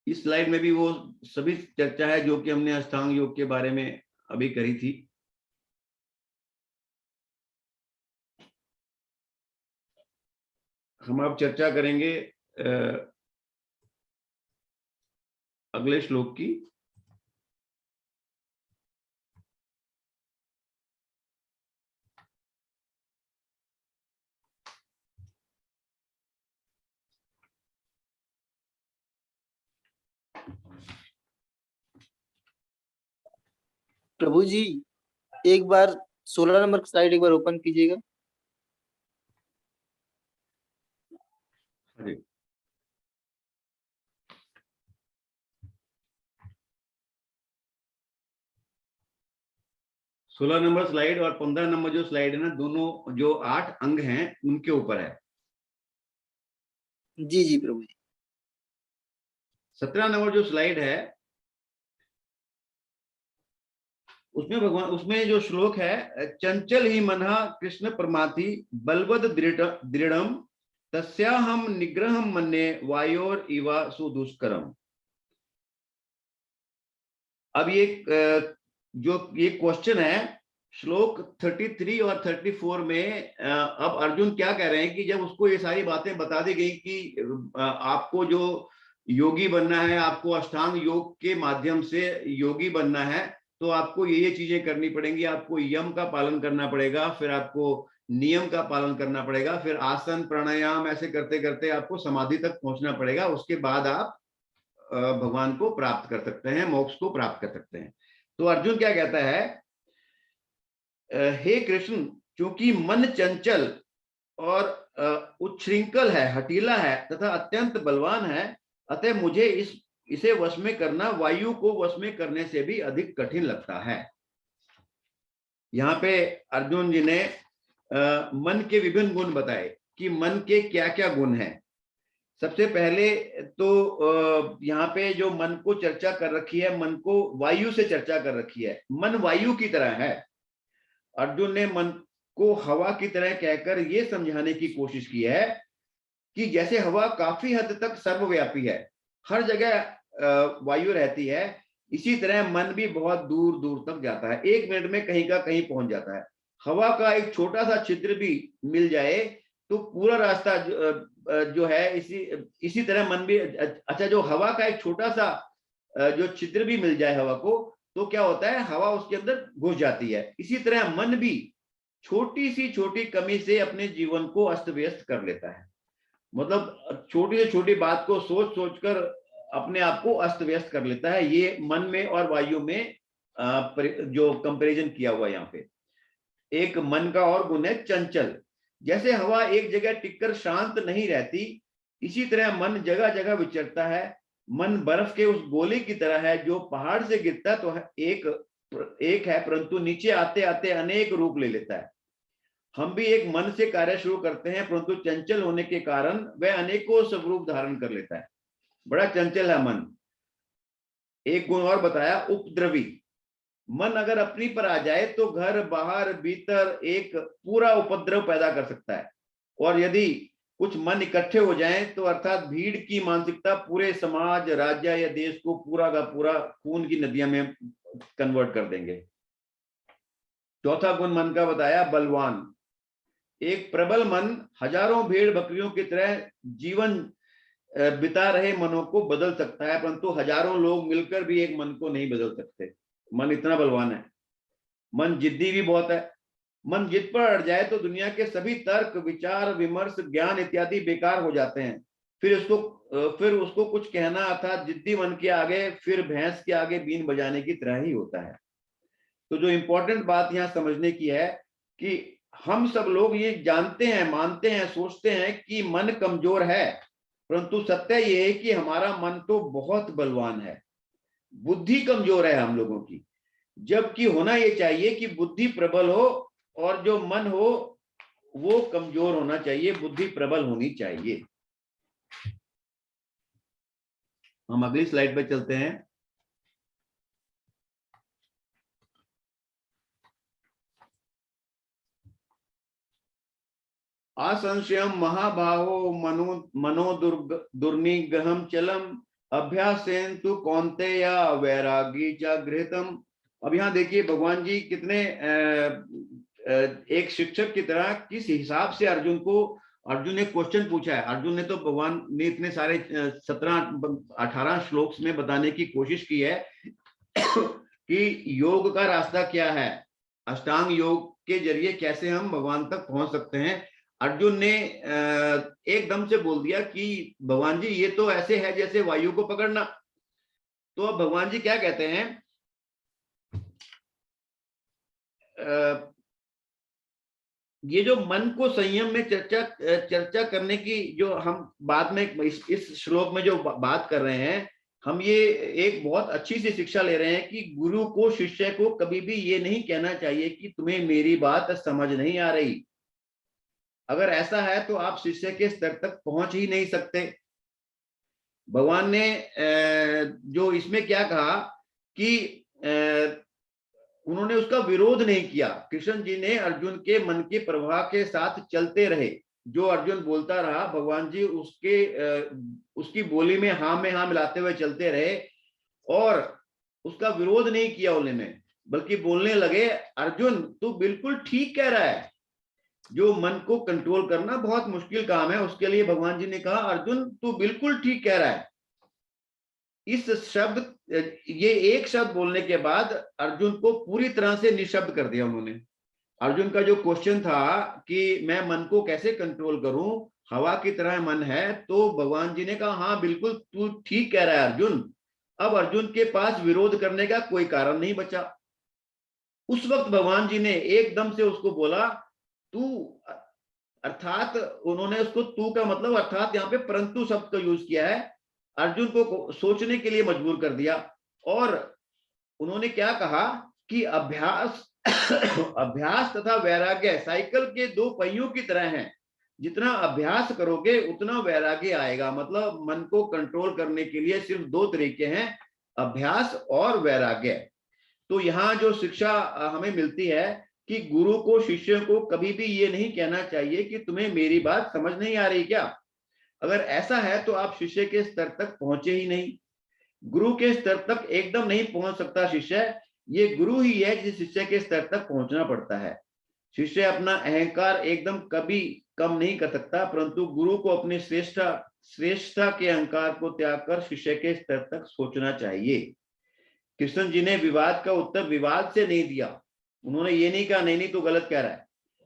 इस स्लाइड में भी वो सभी चर्चा है जो कि हमने अष्टांग योग के बारे में अभी करी थी। हम अब चर्चा करेंगे अगले श्लोक की। प्रभु जी, एक बार 16 नंबर स्लाइड एक बार ओपन कीजिएगा। अरे 16 नंबर स्लाइड और 15 नंबर जो स्लाइड है ना, दोनों जो 8 अंग हैं उनके ऊपर है। जी जी प्रभु जी। 17 नंबर जो स्लाइड है उसमें भगवान, उसमें जो श्लोक है, चंचल ही मनः कृष्ण परमाथि बलवद दृढ़म तस्याहम निग्रहम मन्ये वायोर इवा सुदुष्करम। अब ये जो ये क्वेश्चन है श्लोक 33 और 34 में, अब अर्जुन क्या कह रहे हैं कि जब उसको ये सारी बातें बता दी गई कि आपको जो योगी बनना है, आपको अष्टांग योग के माध्यम से योगी बनना है, तो आपको ये चीजें करनी पड़ेंगी। आपको यम का पालन करना पड़ेगा, फिर आपको नियम का पालन करना पड़ेगा, फिर आसन प्राणायाम ऐसे करते करते आपको समाधि तक पहुंचना पड़ेगा। उसके बाद आप भगवान को प्राप्त कर सकते हैं, मोक्ष को प्राप्त कर सकते हैं। तो अर्जुन क्या कहता है, हे कृष्ण, क्योंकि मन चंचल और उच्छृंखल है, हठीला है तथा अत्यंत बलवान है, अतः मुझे इसे वश में करना वायु को वश में करने से भी अधिक कठिन लगता है। यहाँ पे अर्जुन जी ने मन के विभिन्न गुण बताए कि मन के क्या क्या गुण हैं। सबसे पहले तो यहाँ पे जो मन को चर्चा कर रखी है, मन को वायु से चर्चा कर रखी है। मन वायु की तरह है। अर्जुन ने मन को हवा की तरह कहकर यह समझाने की कोशिश की है कि जैसे हवा काफी हद तक सर्वव्यापी है, हर जगह वायु रहती है, इसी तरह मन भी बहुत दूर दूर तक जाता है, 1 मिनट में कहीं का कहीं पहुंच जाता है। हवा का एक छोटा सा छिद्र भी मिल जाए तो पूरा रास्ता जो है, इसी तरह मन भी। अच्छा, जो हवा का एक छोटा सा जो छिद्र भी मिल जाए हवा को, तो क्या होता है, हवा उसके अंदर घुस जाती है। इसी तरह मन भी छोटी सी छोटी कमी से अपने जीवन को अस्त व्यस्त कर लेता है। मतलब छोटी से छोटी बात को सोच सोच कर अपने आप को अस्त व्यस्त कर लेता है। ये मन में और वायु में जो कंपैरिजन किया हुआ यहाँ पे। एक मन का और गुण है चंचल। जैसे हवा एक जगह टिककर शांत नहीं रहती, इसी तरह मन जगह जगह विचरता है। मन बर्फ के उस गोले की तरह है जो पहाड़ से गिरता तो एक है, परंतु नीचे आते आते अनेक रूप ले लेता है। हम भी एक मन से कार्य शुरू करते हैं, परंतु चंचल होने के कारण वह अनेकों स्वरूप धारण कर लेता है। बड़ा चंचल है मन। एक गुण और बताया, उपद्रवी। मन अगर अपनी पर आ जाए तो घर बाहर भीतर एक पूरा उपद्रव पैदा कर सकता है। और यदि कुछ मन इकट्ठे हो जाएं तो अर्थात भीड़ की मानसिकता पूरे समाज, राज्य या देश को पूरा का पूरा खून की नदियां में कन्वर्ट कर देंगे। चौथा गुण मन का बताया, बलवान। एक प्रबल मन हजारों भेड़ बकरियों की तरह जीवन बिता रहे मनों को बदल सकता है, परंतु हजारों लोग मिलकर भी एक मन को नहीं बदल सकते। मन इतना बलवान है। मन जिद्दी भी बहुत है। मन जिद पर अड़ जाए तो दुनिया के सभी तर्क, विचार, विमर्श, ज्ञान इत्यादि बेकार हो जाते हैं। फिर उसको कुछ कहना था जिद्दी मन के आगे, फिर भैंस के आगे बीन बजाने की तरह ही होता है। तो जो इंपॉर्टेंट बात यहाँ समझने की है कि हम सब लोग ये जानते हैं, मानते हैं, सोचते हैं कि मन कमजोर है, परंतु सत्य ये है कि हमारा मन तो बहुत बलवान है, बुद्धि कमजोर है हम लोगों की। जबकि होना ये चाहिए कि बुद्धि प्रबल हो और जो मन हो वो कमजोर होना चाहिए, बुद्धि प्रबल होनी चाहिए। हम अगली स्लाइड पर चलते हैं। असंशयम महाबाहो मनो दुर्निग्रहम चलम अभ्यासेन तु कौन्तेय वैरागी जागृतम। अब यहाँ देखिए भगवान जी कितने एक शिक्षक की तरह किस हिसाब से अर्जुन ने क्वेश्चन पूछा है। अर्जुन ने तो भगवान ने इतने सारे 17-18 श्लोक में बताने की कोशिश की है कि योग का रास्ता क्या है, अष्टांग योग के जरिए कैसे हम भगवान तक पहुंच सकते हैं। अर्जुन ने एकदम से बोल दिया कि भगवान जी ये तो ऐसे है जैसे वायु को पकड़ना। तो अब भगवान जी क्या कहते हैं, ये जो मन को संयम में चर्चा करने की जो हम बाद में इस श्लोक में जो बात कर रहे हैं, हम ये एक बहुत अच्छी सी शिक्षा ले रहे हैं कि गुरु को शिष्य को कभी भी ये नहीं कहना चाहिए कि तुम्हें मेरी बात समझ नहीं आ रही। अगर ऐसा है तो आप शिष्य के स्तर तक पहुंच ही नहीं सकते। भगवान ने जो इसमें क्या कहा कि उन्होंने उसका विरोध नहीं किया। कृष्ण जी ने अर्जुन के मन के प्रवाह के साथ चलते रहे। जो अर्जुन बोलता रहा, भगवान जी उसकी बोली में हाँ मिलाते हुए चलते रहे और उसका विरोध नहीं किया उन्होंने, बल्कि बोलने लगे अर्जुन तू बिल्कुल ठीक कह रहा है। जो मन को कंट्रोल करना बहुत मुश्किल काम है, उसके लिए भगवान जी ने कहा अर्जुन तू बिल्कुल ठीक कह रहा है। ये एक शब्द बोलने के बाद अर्जुन को पूरी तरह से निशब्द कर दिया उन्होंने। अर्जुन का जो क्वेश्चन था कि मैं मन को कैसे कंट्रोल करूं, हवा की तरह मन है, तो भगवान जी ने कहा हाँ बिल्कुल तू ठीक कह रहा है अर्जुन। अब अर्जुन के पास विरोध करने का कोई कारण नहीं बचा। उस वक्त भगवान जी ने एकदम से उसको बोला तू, अर्थात उन्होंने उसको तू का मतलब अर्थात यहाँ पे परंतु शब्द का यूज किया है, अर्जुन को सोचने के लिए मजबूर कर दिया। और उन्होंने क्या कहा कि अभ्यास तथा वैराग्य साइकिल के दो पहियों की तरह हैं। जितना अभ्यास करोगे उतना वैराग्य आएगा। मतलब मन को कंट्रोल करने के लिए सिर्फ दो तरीके हैं, अभ्यास और वैराग्य। तो यहाँ जो शिक्षा हमें मिलती है कि गुरु को शिष्य को कभी भी ये नहीं कहना चाहिए कि तुम्हें मेरी बात समझ नहीं आ रही क्या। अगर ऐसा है तो आप शिष्य के स्तर तक पहुंचे ही नहीं। गुरु के स्तर तक एकदम नहीं पहुंच सकता शिष्य। ये गुरु ही है जिस शिष्य के स्तर तक पहुंचना पड़ता है। शिष्य अपना अहंकार एकदम कभी कम नहीं कर सकता, परंतु गुरु को अपनी श्रेष्ठता के अहंकार को त्याग कर शिष्य के स्तर तक सोचना चाहिए। कृष्ण जी ने विवाद का उत्तर विवाद से नहीं दिया। उन्होंने ये नहीं कहा नहीं तो गलत कह रहा है,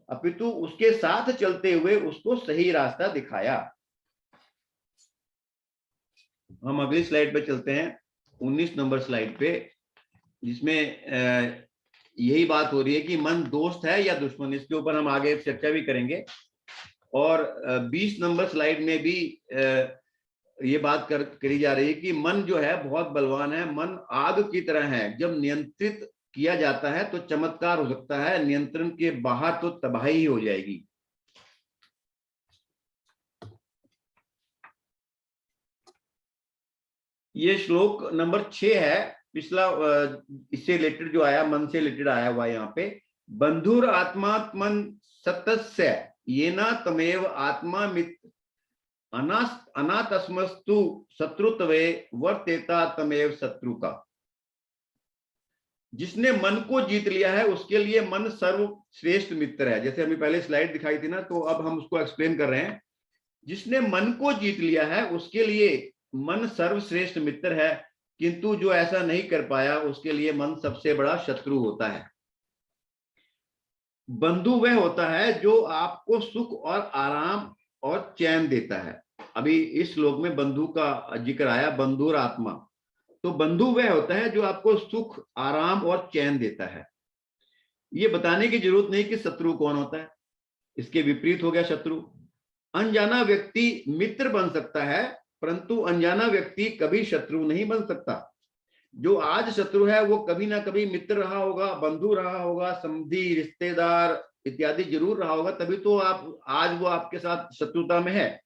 अपितु उसके साथ चलते हुए उसको सही रास्ता दिखाया। हम अगली स्लाइड पे चलते हैं, 19 नंबर स्लाइड पे, जिसमें यही बात हो रही है कि मन दोस्त है या दुश्मन। इसके ऊपर हम आगे चर्चा भी करेंगे। और 20 नंबर स्लाइड में भी ये बात करी जा रही है कि मन जो है बहुत बलवान है। मन आग की तरह है, जब नियंत्रित किया जाता है तो चमत्कार हो सकता है, नियंत्रण के बाहर तो तबाही ही हो जाएगी। ये श्लोक नंबर 6 है। पिछला इससे रिलेटेड जो आया, मन से रिलेटेड आया हुआ यहाँ पे, बंधुर आत्मात्मन सतस्य येना तमेव आत्मा मित्र अनातस्मस्तु शत्रुत्वे वर्तेता तमेव शत्रु का। जिसने मन को जीत लिया है उसके लिए मन सर्वश्रेष्ठ मित्र है। जैसे हमें पहले स्लाइड दिखाई थी ना, तो अब हम उसको एक्सप्लेन कर रहे हैं। जिसने मन को जीत लिया है उसके लिए मन सर्वश्रेष्ठ मित्र है, किंतु जो ऐसा नहीं कर पाया उसके लिए मन सबसे बड़ा शत्रु होता है। बंधु वह होता है जो आपको सुख और आराम और चैन देता है, अभी इस श्लोक में बंधु का जिक्र आया, बंधुर आत्मा। तो बंधु वह होता है जो आपको सुख, आराम और चैन देता है। ये बताने की जरूरत नहीं कि शत्रु कौन होता है, इसके विपरीत हो गया शत्रु। अनजाना व्यक्ति मित्र बन सकता है, परंतु अनजाना व्यक्ति कभी शत्रु नहीं बन सकता। जो आज शत्रु है वो कभी ना कभी मित्र रहा होगा, बंधु रहा होगा, समधी, रिश्तेदार इत्यादि जरूर रहा होगा, तभी तो आप आज वो आपके साथ शत्रुता में है।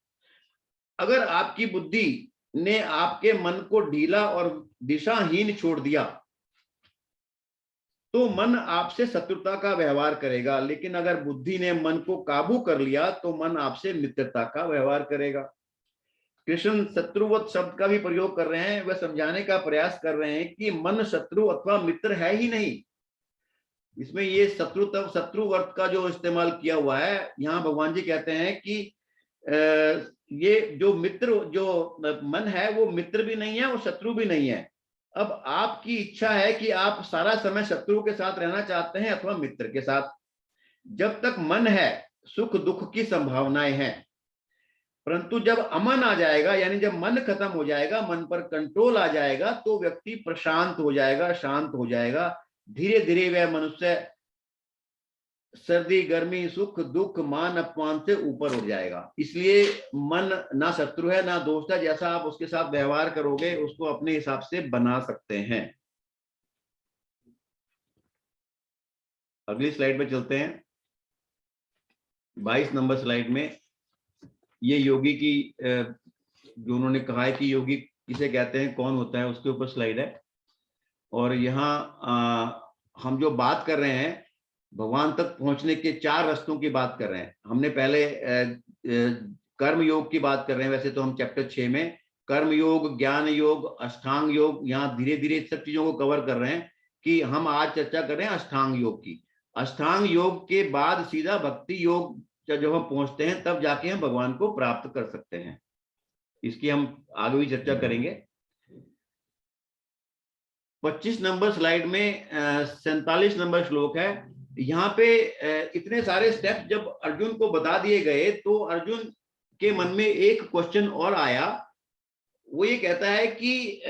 अगर आपकी बुद्धि ने आपके मन को ढीला और दिशाहीन छोड़ दिया तो मन आपसे शत्रुता का व्यवहार करेगा, लेकिन अगर बुद्धि ने मन को काबू कर लिया तो मन आपसे मित्रता का व्यवहार करेगा। कृष्ण शत्रुवत शब्द का भी प्रयोग कर रहे हैं, वह समझाने का प्रयास कर रहे हैं कि मन शत्रु अथवा मित्र है ही नहीं। इसमें ये शत्रुवर्त का जो इस्तेमाल किया हुआ है, यहाँ भगवान जी कहते हैं कि ये जो मित्र, जो मन है वो मित्र भी नहीं है और शत्रु भी नहीं है। अब आपकी इच्छा है कि आप सारा समय शत्रु के साथ रहना चाहते हैं अथवा मित्र के साथ। जब तक मन है सुख दुख की संभावनाएं हैं, परंतु जब अमन आ जाएगा, यानी जब मन खत्म हो जाएगा, मन पर कंट्रोल आ जाएगा, तो व्यक्ति प्रशांत हो जाएगा, शांत हो जाएगा। धीरे धीरे वह मनुष्य सर्दी, गर्मी, सुख, दुख, मान अपमान से ऊपर उठ जाएगा। इसलिए मन ना शत्रु है ना दोस्त है, जैसा आप उसके साथ व्यवहार करोगे उसको अपने हिसाब से बना सकते हैं। अगली स्लाइड पे चलते हैं। 22 नंबर स्लाइड में ये योगी की जो उन्होंने कहा है कि योगी किसे कहते हैं, कौन होता है, उसके ऊपर स्लाइड है। और यहाँ हम जो बात कर रहे हैं भगवान तक पहुंचने के 4 रास्तों की बात कर रहे हैं। हमने पहले कर्म योग की बात कर रहे हैं, वैसे तो हम चैप्टर 6 में कर्म योग, ज्ञान योग, अष्टांग योग, यहाँ धीरे धीरे सब चीजों को कवर कर रहे हैं कि हम आज चर्चा कर रहे हैं अष्टांग योग की। अष्टांग योग के बाद सीधा भक्ति योग जब हम पहुंचते हैं तब जाके हम भगवान को प्राप्त कर सकते हैं। इसकी हम आगे भी चर्चा करेंगे। 25 नंबर स्लाइड में 47 नंबर श्लोक है। यहाँ पे इतने सारे स्टेप्स जब अर्जुन को बता दिए गए तो अर्जुन के मन में एक क्वेश्चन और आया। वो ये कहता है कि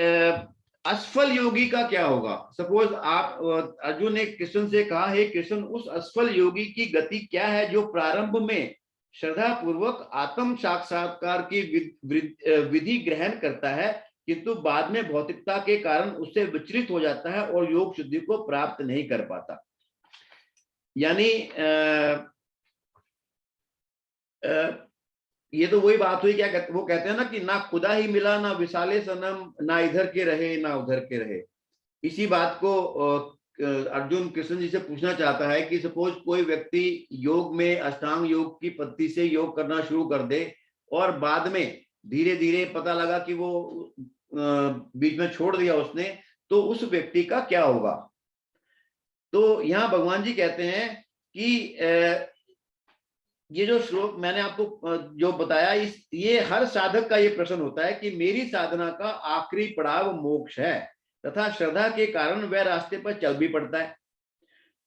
असफल योगी का क्या होगा। सपोज आप, अर्जुन ने कृष्ण से कहा, हे कृष्ण, उस असफल योगी की गति क्या है जो प्रारंभ में श्रद्धा पूर्वक आत्म साक्षात्कार की विधि ग्रहण करता है, किंतु बाद में भौतिकता के कारण उससे विचलित हो जाता है और योग शुद्धि को प्राप्त नहीं कर पाता। यानी ये तो वही बात हुई, क्या कहते, वो कहते हैं ना कि ना खुदा ही मिला, ना विशाले सनम, ना इधर के रहे ना उधर के रहे। इसी बात को अर्जुन कृष्ण जी से पूछना चाहता है कि सपोज कोई व्यक्ति योग में अष्टांग योग की पद्धति से योग करना शुरू कर दे और बाद में धीरे धीरे पता लगा कि वो बीच में छोड़ दिया उसने, तो उस व्यक्ति का क्या होगा। तो यहाँ भगवान जी कहते हैं कि ये जो श्लोक मैंने आपको जो बताया, ये हर साधक का ये प्रश्न होता है कि मेरी साधना का आखिरी पड़ाव मोक्ष है तथा श्रद्धा के कारण वह रास्ते पर चल भी पड़ता है,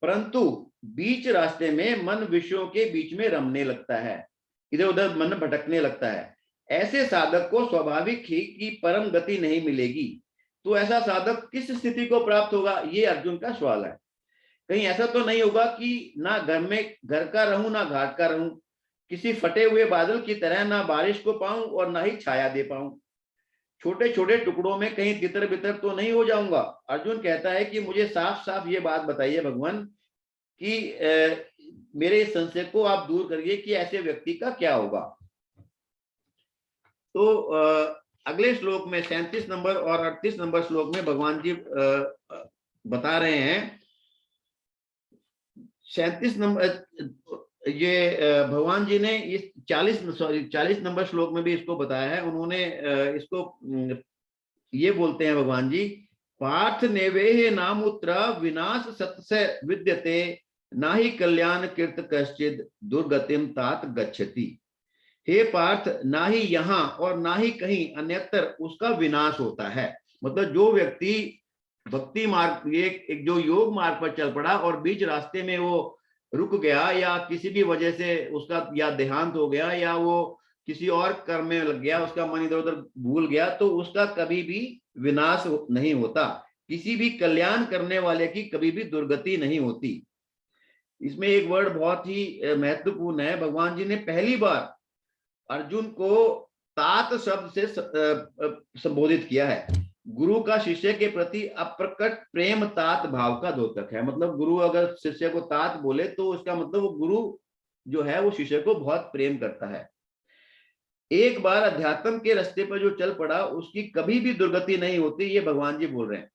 परंतु बीच रास्ते में मन विषयों के बीच में रमने लगता है, इधर उधर मन भटकने लगता है। ऐसे साधक को स्वाभाविक ही कि परम गति नहीं मिलेगी। तो ऐसा साधक किस स्थिति को प्राप्त होगा, ये अर्जुन का सवाल है। कहीं ऐसा तो नहीं होगा कि ना घर का रहूं ना घाट का रहूं, किसी फटे हुए बादल की तरह ना बारिश को पाऊं और ना ही छाया दे पाऊं, छोटे छोटे टुकड़ों में कहीं तितर बितर तो नहीं हो जाऊंगा। अर्जुन कहता है कि मुझे साफ साफ ये बात बताइए भगवान कि मेरे इस संशय को आप दूर करिए कि ऐसे व्यक्ति का क्या होगा। तो अगले श्लोक में 37 नंबर और 38 नंबर श्लोक में भगवान जी बता रहे हैं। 37 नंबर ये भगवान जी ने इस 40 नंबर श्लोक में भी इसको बताया है। उन्होंने इसको ये बोलते हैं भगवान जी, पार्थ नेवेह नामुत्र विनाश सत्स्य विद्यते नाहि कल्याण कीर्त कश्चिद दुर्गतिम तात गच्छति। हे पार्थ, ना ही यहाँ और ना ही कहीं अन्यत्र उसका विनाश होता है। मतलब जो व्यक्ति भक्ति मार्ग, एक जो योग मार्ग पर चल पड़ा और बीच रास्ते में वो रुक गया या किसी भी वजह से उसका या देहांत हो गया या वो किसी और कर्म में लग गया, उसका मन इधर उधर भूल गया, तो उसका कभी भी विनाश नहीं होता। किसी भी कल्याण करने वाले की कभी भी दुर्गति नहीं होती। इसमें एक वर्ड बहुत ही महत्वपूर्ण है। भगवान जी ने पहली बार अर्जुन को तात शब्द से संबोधित किया है। गुरु का शिष्य के प्रति अप्रकट प्रेम तात भाव का द्योतक है। मतलब गुरु अगर शिष्य को तात बोले तो उसका मतलब वो गुरु जो है वो शिष्य को बहुत प्रेम करता है। एक बार अध्यात्म के रास्ते पर जो चल पड़ा उसकी कभी भी दुर्गति नहीं होती, ये भगवान जी बोल रहे हैं।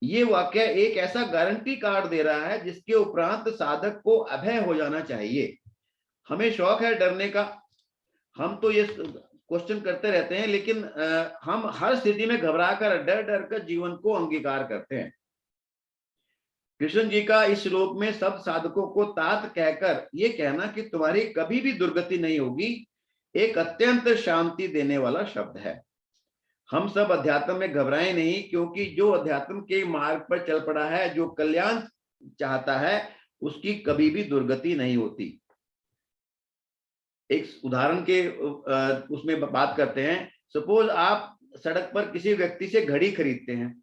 ये वाक्य एक ऐसा गारंटी कार्ड दे रहा है जिसके उपरांत साधक को अभय हो जाना चाहिए। हमें शौक है डरने का, हम तो ये क्वेश्चन करते रहते हैं, लेकिन हम हर स्थिति में घबरा कर डर डर कर जीवन को अंगीकार करते हैं। कृष्ण जी का इस श्लोक में सब साधकों को तात कहकर ये कहना कि तुम्हारी कभी भी दुर्गति नहीं होगी, एक अत्यंत शांति देने वाला शब्द है। हम सब अध्यात्म में घबराएं नहीं, क्योंकि जो अध्यात्म के मार्ग पर चल पड़ा है, जो कल्याण चाहता है, उसकी कभी भी दुर्गति नहीं होती। एक उदाहरण के उसमें बात करते हैं। सपोज आप सड़क पर किसी व्यक्ति से घड़ी खरीदते हैं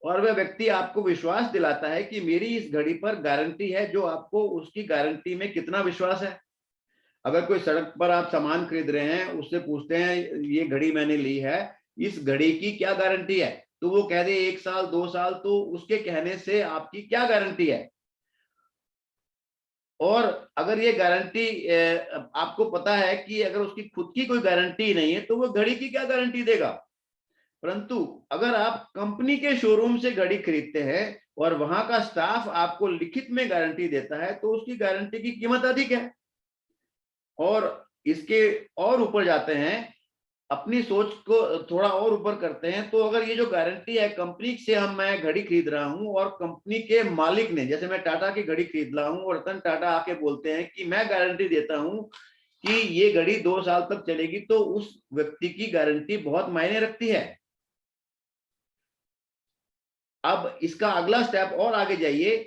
और वह व्यक्ति आपको विश्वास दिलाता है कि मेरी इस घड़ी पर गारंटी है, जो आपको उसकी गारंटी में कितना विश्वास है? अगर कोई सड़क पर आप सामान खरीद रहे हैं, उससे पूछते हैं ये घड़ी मैंने ली है, इस घड़ी की क्या गारंटी है? तो वो कह दे 1 साल 2 साल, तो उसके कहने से आपकी क्या गारंटी है? और अगर ये गारंटी आपको पता है कि अगर उसकी खुद की कोई गारंटी नहीं है तो वो घड़ी की क्या गारंटी देगा? परंतु अगर आप कंपनी के शोरूम से घड़ी खरीदते हैं और वहां का स्टाफ आपको लिखित में गारंटी देता है, तो उसकी गारंटी की कीमत अधिक है। और इसके और ऊपर जाते हैं, अपनी सोच को थोड़ा और ऊपर करते हैं, तो अगर ये जो गारंटी है कंपनी से मैं घड़ी खरीद रहा हूं और कंपनी के मालिक ने, जैसे मैं टाटा की घड़ी खरीद रहा हूं और रतन टाटा आके बोलते हैं कि मैं गारंटी देता हूं कि ये घड़ी 2 साल तक चलेगी, तो उस व्यक्ति की गारंटी बहुत मायने रखती है। अब इसका अगला स्टेप और आगे जाइए।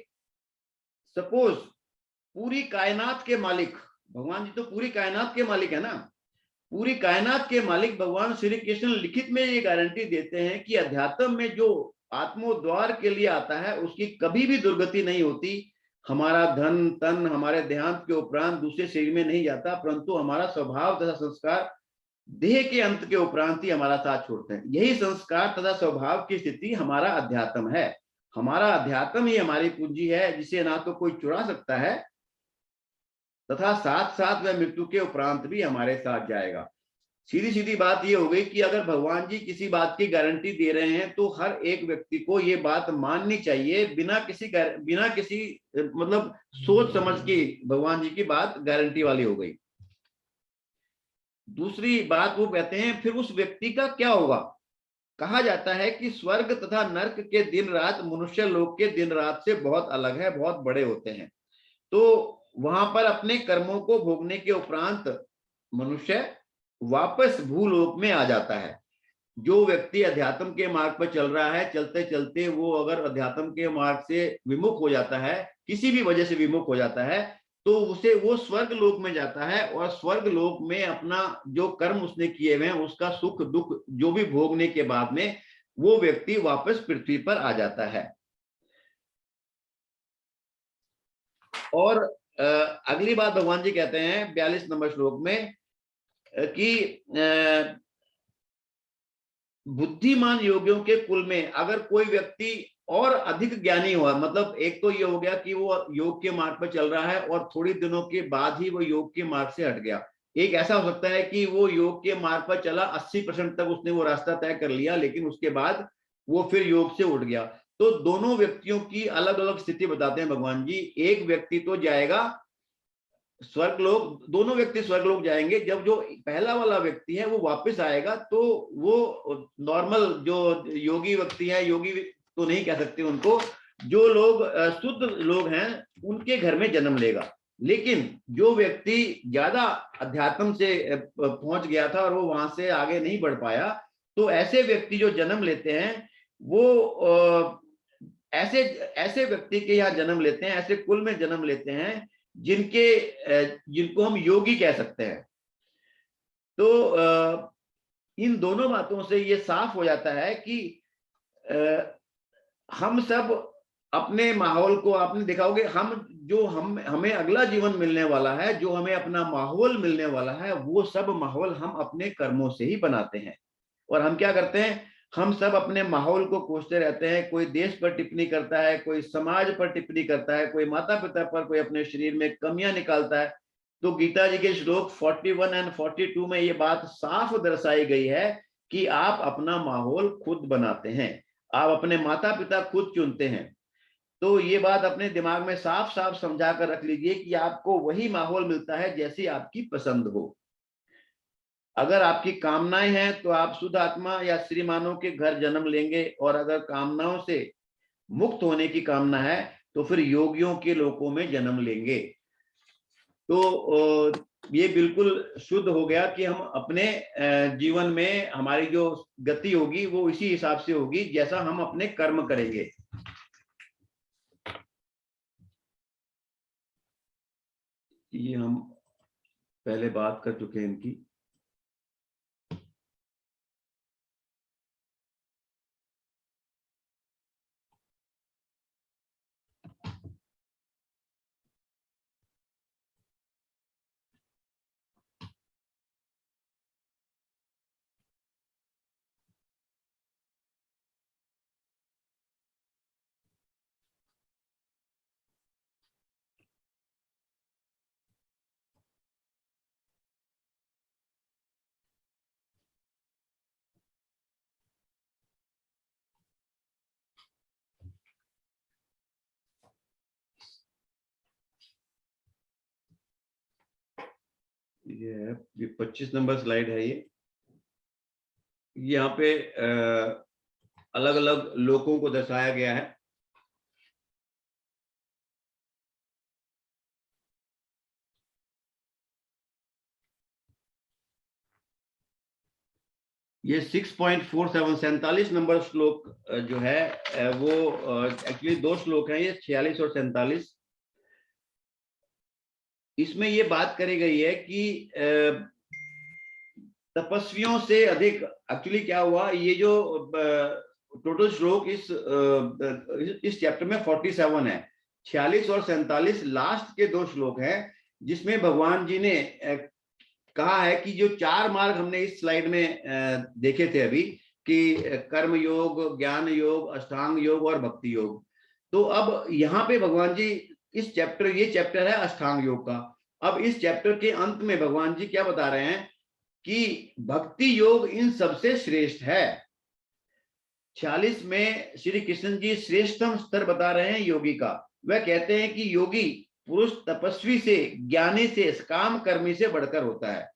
सपोज पूरी कायनात के मालिक भगवान जी, तो पूरी कायनात के मालिक है ना, पूरी कायनात के मालिक भगवान श्री कृष्ण लिखित में ये गारंटी देते हैं कि अध्यात्म में जो आत्मोद्वार के लिए आता है उसकी कभी भी दुर्गति नहीं होती। हमारा धन तन हमारे देहांत के उपरांत दूसरे शरीर में नहीं जाता, परंतु हमारा स्वभाव तथा संस्कार देह के अंत के उपरांत ही हमारा साथ छोड़ते हैं। यही संस्कार तथा स्वभाव की स्थिति हमारा अध्यात्म है। हमारा अध्यात्म ही हमारी पूंजी है, जिसे ना तो कोई चुरा सकता है तथा साथ साथ वह मृत्यु के उपरांत भी हमारे साथ जाएगा। सीधी सीधी बात ये हो गई कि अगर भगवान जी किसी बात की गारंटी दे रहे हैं तो हर एक व्यक्ति को ये बात माननी चाहिए, बिना किसी मतलब सोच समझ के भगवान जी की बात गारंटी वाली हो गई। दूसरी बात वो कहते हैं फिर उस व्यक्ति का क्या होगा? कहा जाता है कि स्वर्ग तथा नर्क के दिन रात मनुष्य लोक के दिन रात से बहुत अलग है, बहुत बड़े होते हैं। तो वहां पर अपने कर्मों को भोगने के उपरांत मनुष्य वापस भूलोक में आ जाता है। जो व्यक्ति अध्यात्म के मार्ग पर चल रहा है, चलते चलते वो अगर अध्यात्म के मार्ग से विमुख हो जाता है, किसी भी वजह से विमुख हो जाता है, तो उसे वो स्वर्ग लोक में जाता है और स्वर्ग लोक में अपना जो कर्म उसने किए हुए हैं उसका सुख दुख जो भी भोगने के बाद में वो व्यक्ति वापस पृथ्वी पर आ जाता है। और अगली बात भगवान जी कहते हैं 42 नंबर श्लोक में कि बुद्धिमान योगियों के कुल में अगर कोई व्यक्ति और अधिक ज्ञानी हुआ, मतलब एक तो ये हो गया कि वो योग के मार्ग पर चल रहा है और थोड़ी दिनों के बाद ही वो योग के मार्ग से हट गया। एक ऐसा हो सकता है कि वो योग के मार्ग पर चला, 80% तक उसने वो रास्ता तय कर लिया, लेकिन उसके बाद वो फिर योग से उठ गया। तो दोनों व्यक्तियों की अलग अलग स्थिति बताते हैं भगवान जी। एक व्यक्ति तो जाएगा स्वर्गलोक, दोनों व्यक्ति स्वर्गलोक जाएंगे। जब जो पहला वाला व्यक्ति है वो वापस आएगा तो वो नॉर्मल जो योगी व्यक्ति है, योगी तो नहीं कह सकते उनको, जो लोग शुद्ध लोग हैं उनके घर में जन्म लेगा। लेकिन जो व्यक्ति ज्यादा अध्यात्म से पहुंच गया था और वो वहां से आगे नहीं बढ़ पाया, तो ऐसे व्यक्ति जो जन्म लेते हैं वो ऐसे व्यक्ति के यहाँ जन्म लेते हैं, ऐसे कुल में जन्म लेते हैं जिनको हम योगी कह सकते हैं। तो इन दोनों बातों से ये साफ हो जाता है कि हम सब अपने माहौल को, आपने देखा होगा, हमें अगला जीवन मिलने वाला है, जो हमें अपना माहौल मिलने वाला है, वो सब माहौल हम अपने कर्मों से ही बनाते हैं। और हम क्या करते हैं, हम सब अपने माहौल को कोसते रहते हैं। कोई देश पर टिप्पणी करता है, कोई समाज पर टिप्पणी करता है, कोई माता पिता पर, कोई अपने शरीर में कमियां निकालता है। तो गीता जी के श्लोक 41 और 42 में ये बात साफ दर्शाई गई है कि आप अपना माहौल खुद बनाते हैं, आप अपने माता पिता खुद चुनते हैं। तो ये बात अपने दिमाग में साफ साफ समझा कर रख लीजिए कि आपको वही माहौल मिलता है जैसी आपकी पसंद हो। अगर आपकी कामनाएं हैं तो आप शुद्ध आत्मा या श्रीमानों के घर जन्म लेंगे, और अगर कामनाओं से मुक्त होने की कामना है तो फिर योगियों के लोकों में जन्म लेंगे। तो ये बिल्कुल शुद्ध हो गया कि हम अपने जीवन में हमारी जो गति होगी वो इसी हिसाब से होगी जैसा हम अपने कर्म करेंगे। ये हम पहले बात कर चुके हैं इनकी। ये 25 नंबर स्लाइड है। ये यहाँ पे अलग अलग लोकों को दर्शाया गया है। ये 6.47 47 नंबर श्लोक जो है वो एक्चुअली दो श्लोक हैं, ये 46 और 47। इसमें ये बात करी गई है कि तपस्वियों से अधिक, एक्चुअली क्या हुआ, ये जो टोटल श्लोक इस चैप्टर में 47 है। 46 और 47 लास्ट के दो श्लोक हैं, जिसमें भगवान जी ने कहा है कि जो चार मार्ग हमने इस स्लाइड में देखे थे अभी, कि कर्म योग, ज्ञान योग, अष्टांग योग और भक्ति योग। तो अब यहाँ पे भगवान जी इस चैप्टर, ये चैप्टर है अष्टांग योग का। अब इस चैप्टर के अंत में भगवान जी क्या बता रहे हैं कि भक्ति योग इन सबसे श्रेष्ठ है। 46 में श्री कृष्ण जी श्रेष्ठतम स्तर बता रहे हैं योगी का। वह कहते हैं कि योगी पुरुष तपस्वी से, ज्ञानी से, काम कर्मी से बढ़कर होता है।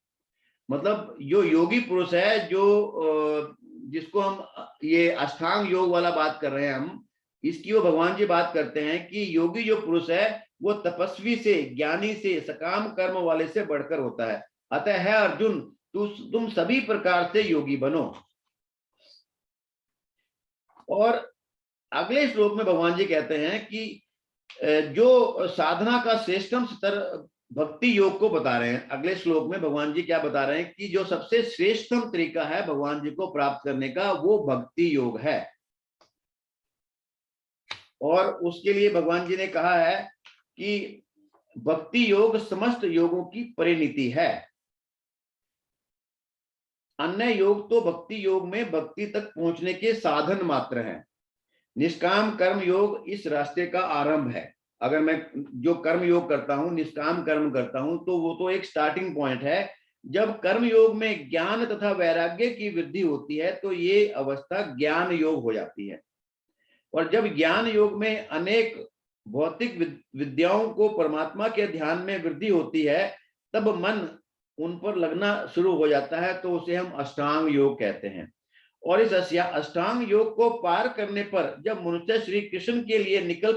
मतलब जो योगी पुरुष है, जो जिसको हम ये अष्टांग योग वाला बात कर रहे हैं हम, इसकी वो भगवान जी बात करते हैं कि योगी जो पुरुष है वो तपस्वी से, ज्ञानी से, सकाम कर्म वाले से बढ़कर होता है। अतः है अर्जुन, तुम सभी प्रकार से योगी बनो। और अगले श्लोक में भगवान जी कहते हैं कि जो साधना का श्रेष्ठतम स्तर भक्ति योग को बता रहे हैं। अगले श्लोक में भगवान जी क्या बता रहे हैं कि जो सबसे श्रेष्ठतम तरीका है भगवान जी को प्राप्त करने का, वो भक्ति योग है। और उसके लिए भगवान जी ने कहा है कि भक्ति योग समस्त योगों की परिणति है। अन्य योग तो भक्ति योग में भक्ति तक पहुंचने के साधन मात्र हैं। निष्काम कर्म योग इस रास्ते का आरंभ है। अगर मैं जो कर्म योग करता हूं, निष्काम कर्म करता हूं, तो वो तो एक स्टार्टिंग पॉइंट है। जब कर्म योग में ज्ञान तथा वैराग्य की वृद्धि होती है तो ये अवस्था ज्ञान योग हो जाती है। और जब ज्ञान योग में अनेक भौतिक विद्याओं को परमात्मा के ध्यान में वृद्धि होती है, तब मन उन पर लगना शुरू हो जाता है, तो उसे हम अष्टांग योग कहते हैं। और इस अष्टांग योग को पार करने पर जब मनुष्य श्री कृष्ण के लिए निकल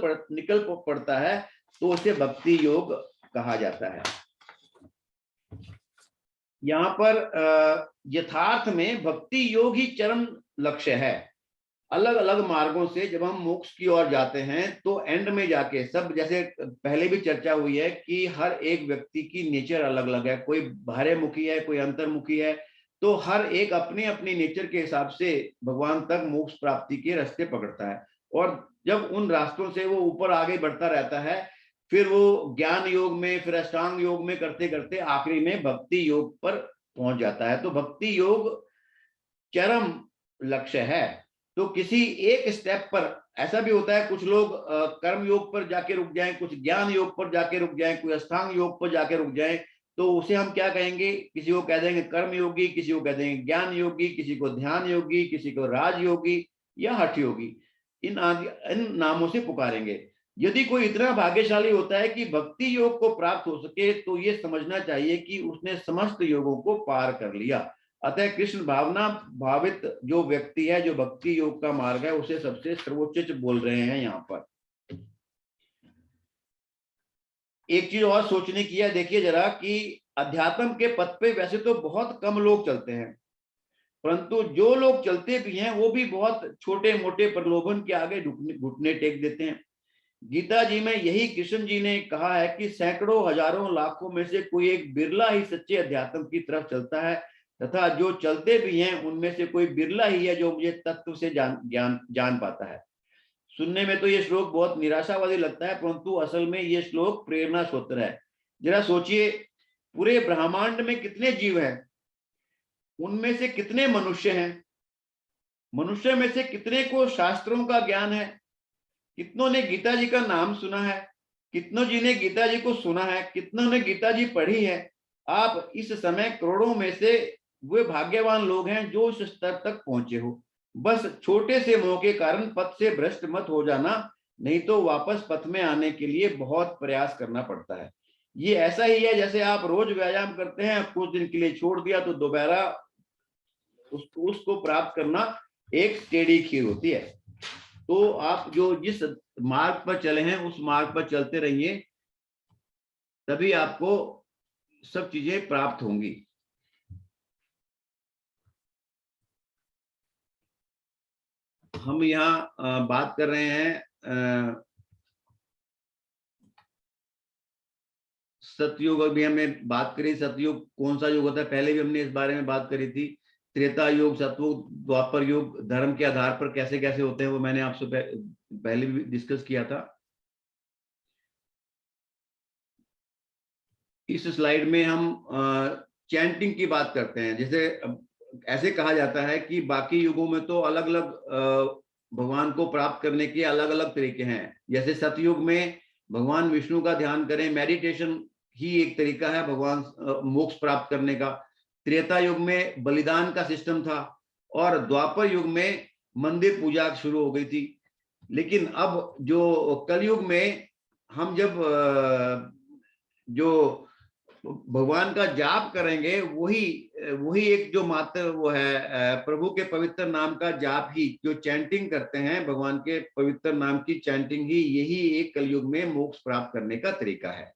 पड़ता है तो उसे भक्ति योग कहा जाता है। यहाँ पर यथार्थ में भक्ति योग ही चरम लक्ष्य है। अलग अलग मार्गों से जब हम मोक्ष की ओर जाते हैं तो एंड में जाके सब, जैसे पहले भी चर्चा हुई है कि हर एक व्यक्ति की नेचर अलग अलग है, कोई बाह्यमुखी है, कोई अंतर्मुखी है, तो हर एक अपनी अपनी नेचर के हिसाब से भगवान तक मोक्ष प्राप्ति के रास्ते पकड़ता है। और जब उन रास्तों से वो ऊपर आगे बढ़ता रहता है, फिर वो ज्ञान योग में, फिर अष्टांग योग में करते करते आखिरी में भक्ति योग पर पहुंच जाता है। तो भक्ति योग चरम लक्ष्य है। तो किसी एक स्टेप पर ऐसा भी होता है, कुछ लोग कर्म योग पर जाके रुक जाएं, कुछ ज्ञान योग पर जाके रुक जाएं, कोई अष्टांग योग पर जाके रुक जाएं, तो उसे हम क्या कहेंगे? किसी को कह देंगे कर्म योगी, किसी को कह देंगे ज्ञान योगी, किसी को ध्यान योगी, किसी को राज योगी या हठ योगी, इन नामों से पुकारेंगे। यदि कोई इतना भाग्यशाली होता है कि भक्ति योग को प्राप्त हो सके, तो ये समझना चाहिए कि उसने समस्त योगों को पार कर लिया। अतः कृष्ण भावना भावित जो व्यक्ति है, जो भक्ति योग का मार्ग है, उसे सबसे सर्वोच्च बोल रहे हैं यहाँ पर। एक चीज और सोचने की है, देखिए जरा, कि अध्यात्म के पथ पे वैसे तो बहुत कम लोग चलते हैं, परंतु जो लोग चलते भी हैं वो भी बहुत छोटे मोटे प्रलोभन के आगे घुटने टेक देते हैं। गीता जी में यही कृष्ण जी ने कहा है कि सैकड़ों हजारों लाखों में से कोई एक बिरला ही सच्चे अध्यात्म की तरफ चलता है, तथा जो चलते भी हैं उनमें से कोई बिरला ही है जो मुझे तत्व से जान पाता है। सुनने में तो ये श्लोक बहुत निराशावादी लगता है, परंतु असल में ये श्लोक प्रेरणा सूत्र है। जरा सोचिए, पूरे ब्रह्मांड में कितने जीव हैं, उनमें से कितने मनुष्य हैं, मनुष्य में से कितने को शास्त्रों का ज्ञान है, कितनों ने गीता जी का नाम सुना है, कितनों जी ने गीता जी को सुना है, कितनों ने गीता जी पढ़ी है। आप इस समय करोड़ों में से वे भाग्यवान लोग हैं जो इस स्तर तक पहुंचे हो। बस छोटे से मोह के कारण पथ से भ्रष्ट मत हो जाना, नहीं तो वापस पथ में आने के लिए बहुत प्रयास करना पड़ता है। ये ऐसा ही है जैसे आप रोज व्यायाम करते हैं, कुछ दिन के लिए छोड़ दिया तो दोबारा उसको प्राप्त करना एक टेढ़ी खीर होती है। तो आप जो जिस मार्ग पर चले हैं उस मार्ग पर चलते रहिए, तभी आपको सब चीजें प्राप्त होंगी। हम यहाँ बात कर रहे हैं सतयुग। अभी हमने बात करी सतयुग कौन सा युग होता है, पहले भी हमने इस बारे में बात करी थी। त्रेता युग, सतयुग, द्वापर युग धर्म के आधार पर कैसे कैसे होते हैं वो मैंने आपसे पहले भी डिस्कस किया था। इस स्लाइड में हम चैंटिंग की बात करते हैं। जैसे ऐसे कहा जाता है कि बाकी युगों में तो अलग अलग भगवान को प्राप्त करने के अलग अलग तरीके हैं। जैसे सतयुग में भगवान विष्णु का ध्यान करें, मेडिटेशन ही एक तरीका है भगवान मोक्ष प्राप्त करने का। त्रेता युग में बलिदान का सिस्टम था, और द्वापर युग में मंदिर पूजा शुरू हो गई थी। लेकिन अब जो कलयुग में हम जब जो भगवान का जाप करेंगे, वही वही एक जो मात्र वो है प्रभु के पवित्र नाम का जाप ही, जो चैंटिंग करते हैं भगवान के पवित्र नाम की चैंटिंग ही, यही एक कलयुग में मोक्ष प्राप्त करने का तरीका है।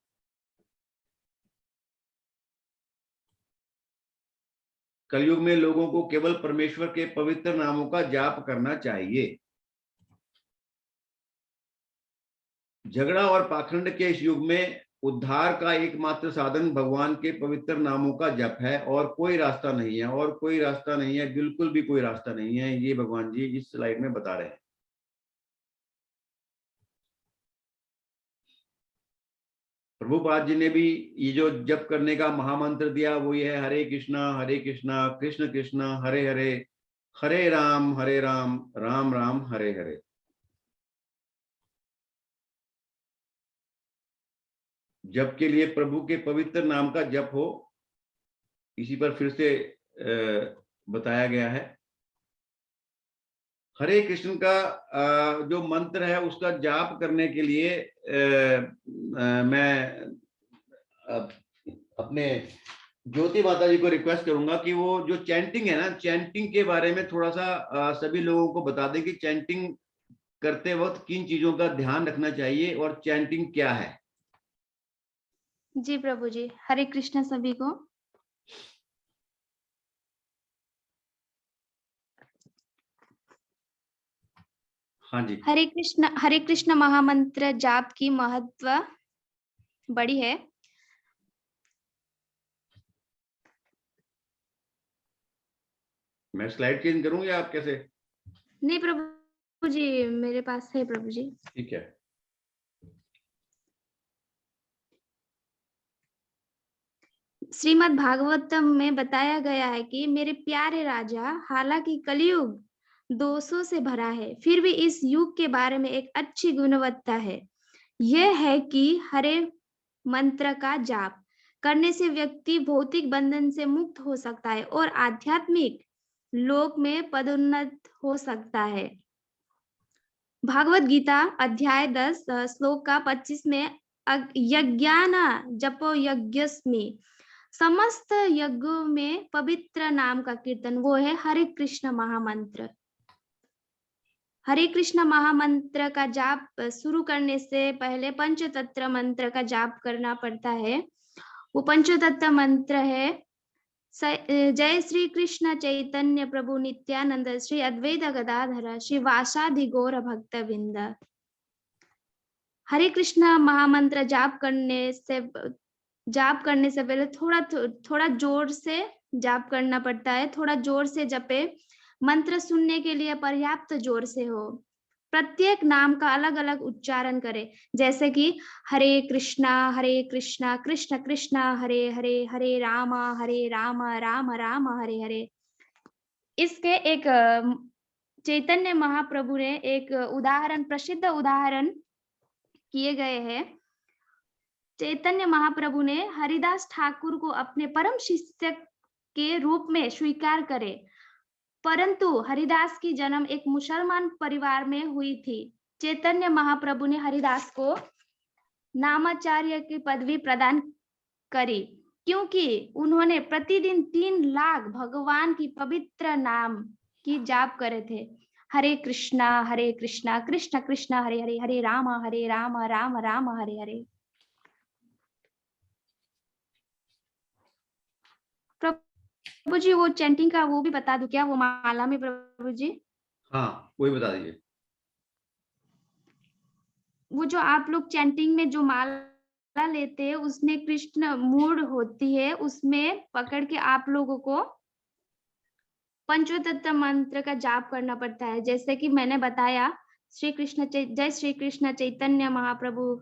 कलयुग में लोगों को केवल परमेश्वर के पवित्र नामों का जाप करना चाहिए। झगड़ा और पाखंड के इस युग में उद्धार का एकमात्र साधन भगवान के पवित्र नामों का जप है, और कोई रास्ता नहीं है, और कोई रास्ता नहीं है, बिल्कुल भी कोई रास्ता नहीं है। ये भगवान जी इस स्लाइड में बता रहे हैं। प्रभुपाद जी ने भी ये जो जप करने का महामंत्र दिया वो ये है, हरे कृष्णा कृष्ण कृष्ण हरे हरे, हरे राम राम राम हरे हरे। जप के लिए प्रभु के पवित्र नाम का जप हो, इसी पर फिर से बताया गया है। हरे कृष्ण का जो मंत्र है उसका जाप करने के लिए मैं अपने ज्योति माता जी को रिक्वेस्ट करूंगा कि वो जो चैंटिंग है ना, चैंटिंग के बारे में थोड़ा सा सभी लोगों को बता दें कि चैंटिंग करते वक्त किन चीजों का ध्यान रखना चाहिए और चैंटिंग क्या है। जी प्रभु जी, हरे कृष्ण सभी को। हाँ जी। हरे कृष्ण महामंत्र जाप की महत्व बड़ी है। मैं स्लाइड चेंज करूं या आप कैसे? नहीं प्रभु जी, मेरे पास है प्रभु जी। ठीक है। श्रीमद् भागवतम में बताया गया है कि मेरे प्यारे राजा, हालांकि कलयुग दोषों से भरा है, फिर भी इस युग के बारे में एक अच्छी गुणवत्ता है। यह है कि हरे मंत्र का जाप करने से व्यक्ति भौतिक बंधन से मुक्त हो सकता है और आध्यात्मिक लोक में पदोन्नत हो सकता है। भागवत गीता अध्याय 10 श्लोक का 25 में यज्ञाना जपो यज्ञस्मि, समस्त यज्ञों में पवित्र नाम का कीर्तन वो है हरे कृष्ण महामंत्र। हरे कृष्ण महामंत्र का जाप शुरू करने से पहले पंचतंत्र मंत्र का जाप करना पड़ता है। वो पंचतंत्र मंत्र है जय श्री कृष्ण चैतन्य प्रभु नित्यानंद श्री अद्वैत गदाधर श्री वासादि गौर भक्त विंद। हरे कृष्ण महामंत्र जाप करने से पहले थोड़ा जोर से जाप करना पड़ता है। थोड़ा जोर से जपे, मंत्र सुनने के लिए पर्याप्त जोर से हो। प्रत्येक नाम का अलग अलग उच्चारण करें, जैसे कि हरे कृष्णा कृष्ण कृष्ण हरे हरे, हरे राम राम राम हरे हरे। इसके एक चैतन्य महाप्रभु ने एक प्रसिद्ध उदाहरण किए गए हैं। चैतन्य महाप्रभु ने हरिदास ठाकुर को अपने परम शिष्य के रूप में स्वीकार करे, परंतु हरिदास की जन्म एक मुसलमान परिवार में हुई थी। चैतन्य महाप्रभु ने हरिदास को नामाचार्य की पदवी प्रदान करी, क्योंकि उन्होंने प्रतिदिन 3 लाख भगवान की पवित्र नाम की जाप करे थे। हरे कृष्णा कृष्ण कृष्ण हरे हरे, हरे राम राम राम हरे हरे। प्रभु जी वो चैंटिंग का वो भी बता दूं क्या, वो माला में प्रभु जी? हाँ, वही बता दीजिए। वो जो आप लोग चैंटिंग में जो माला लेते हैं उसमें कृष्ण मूड होती है, उसमें पकड़ के आप लोगों को पंचतत्व मंत्र का जाप करना पड़ता है। जैसे कि मैंने बताया जय श्री कृष्ण चैतन्य महाप्रभु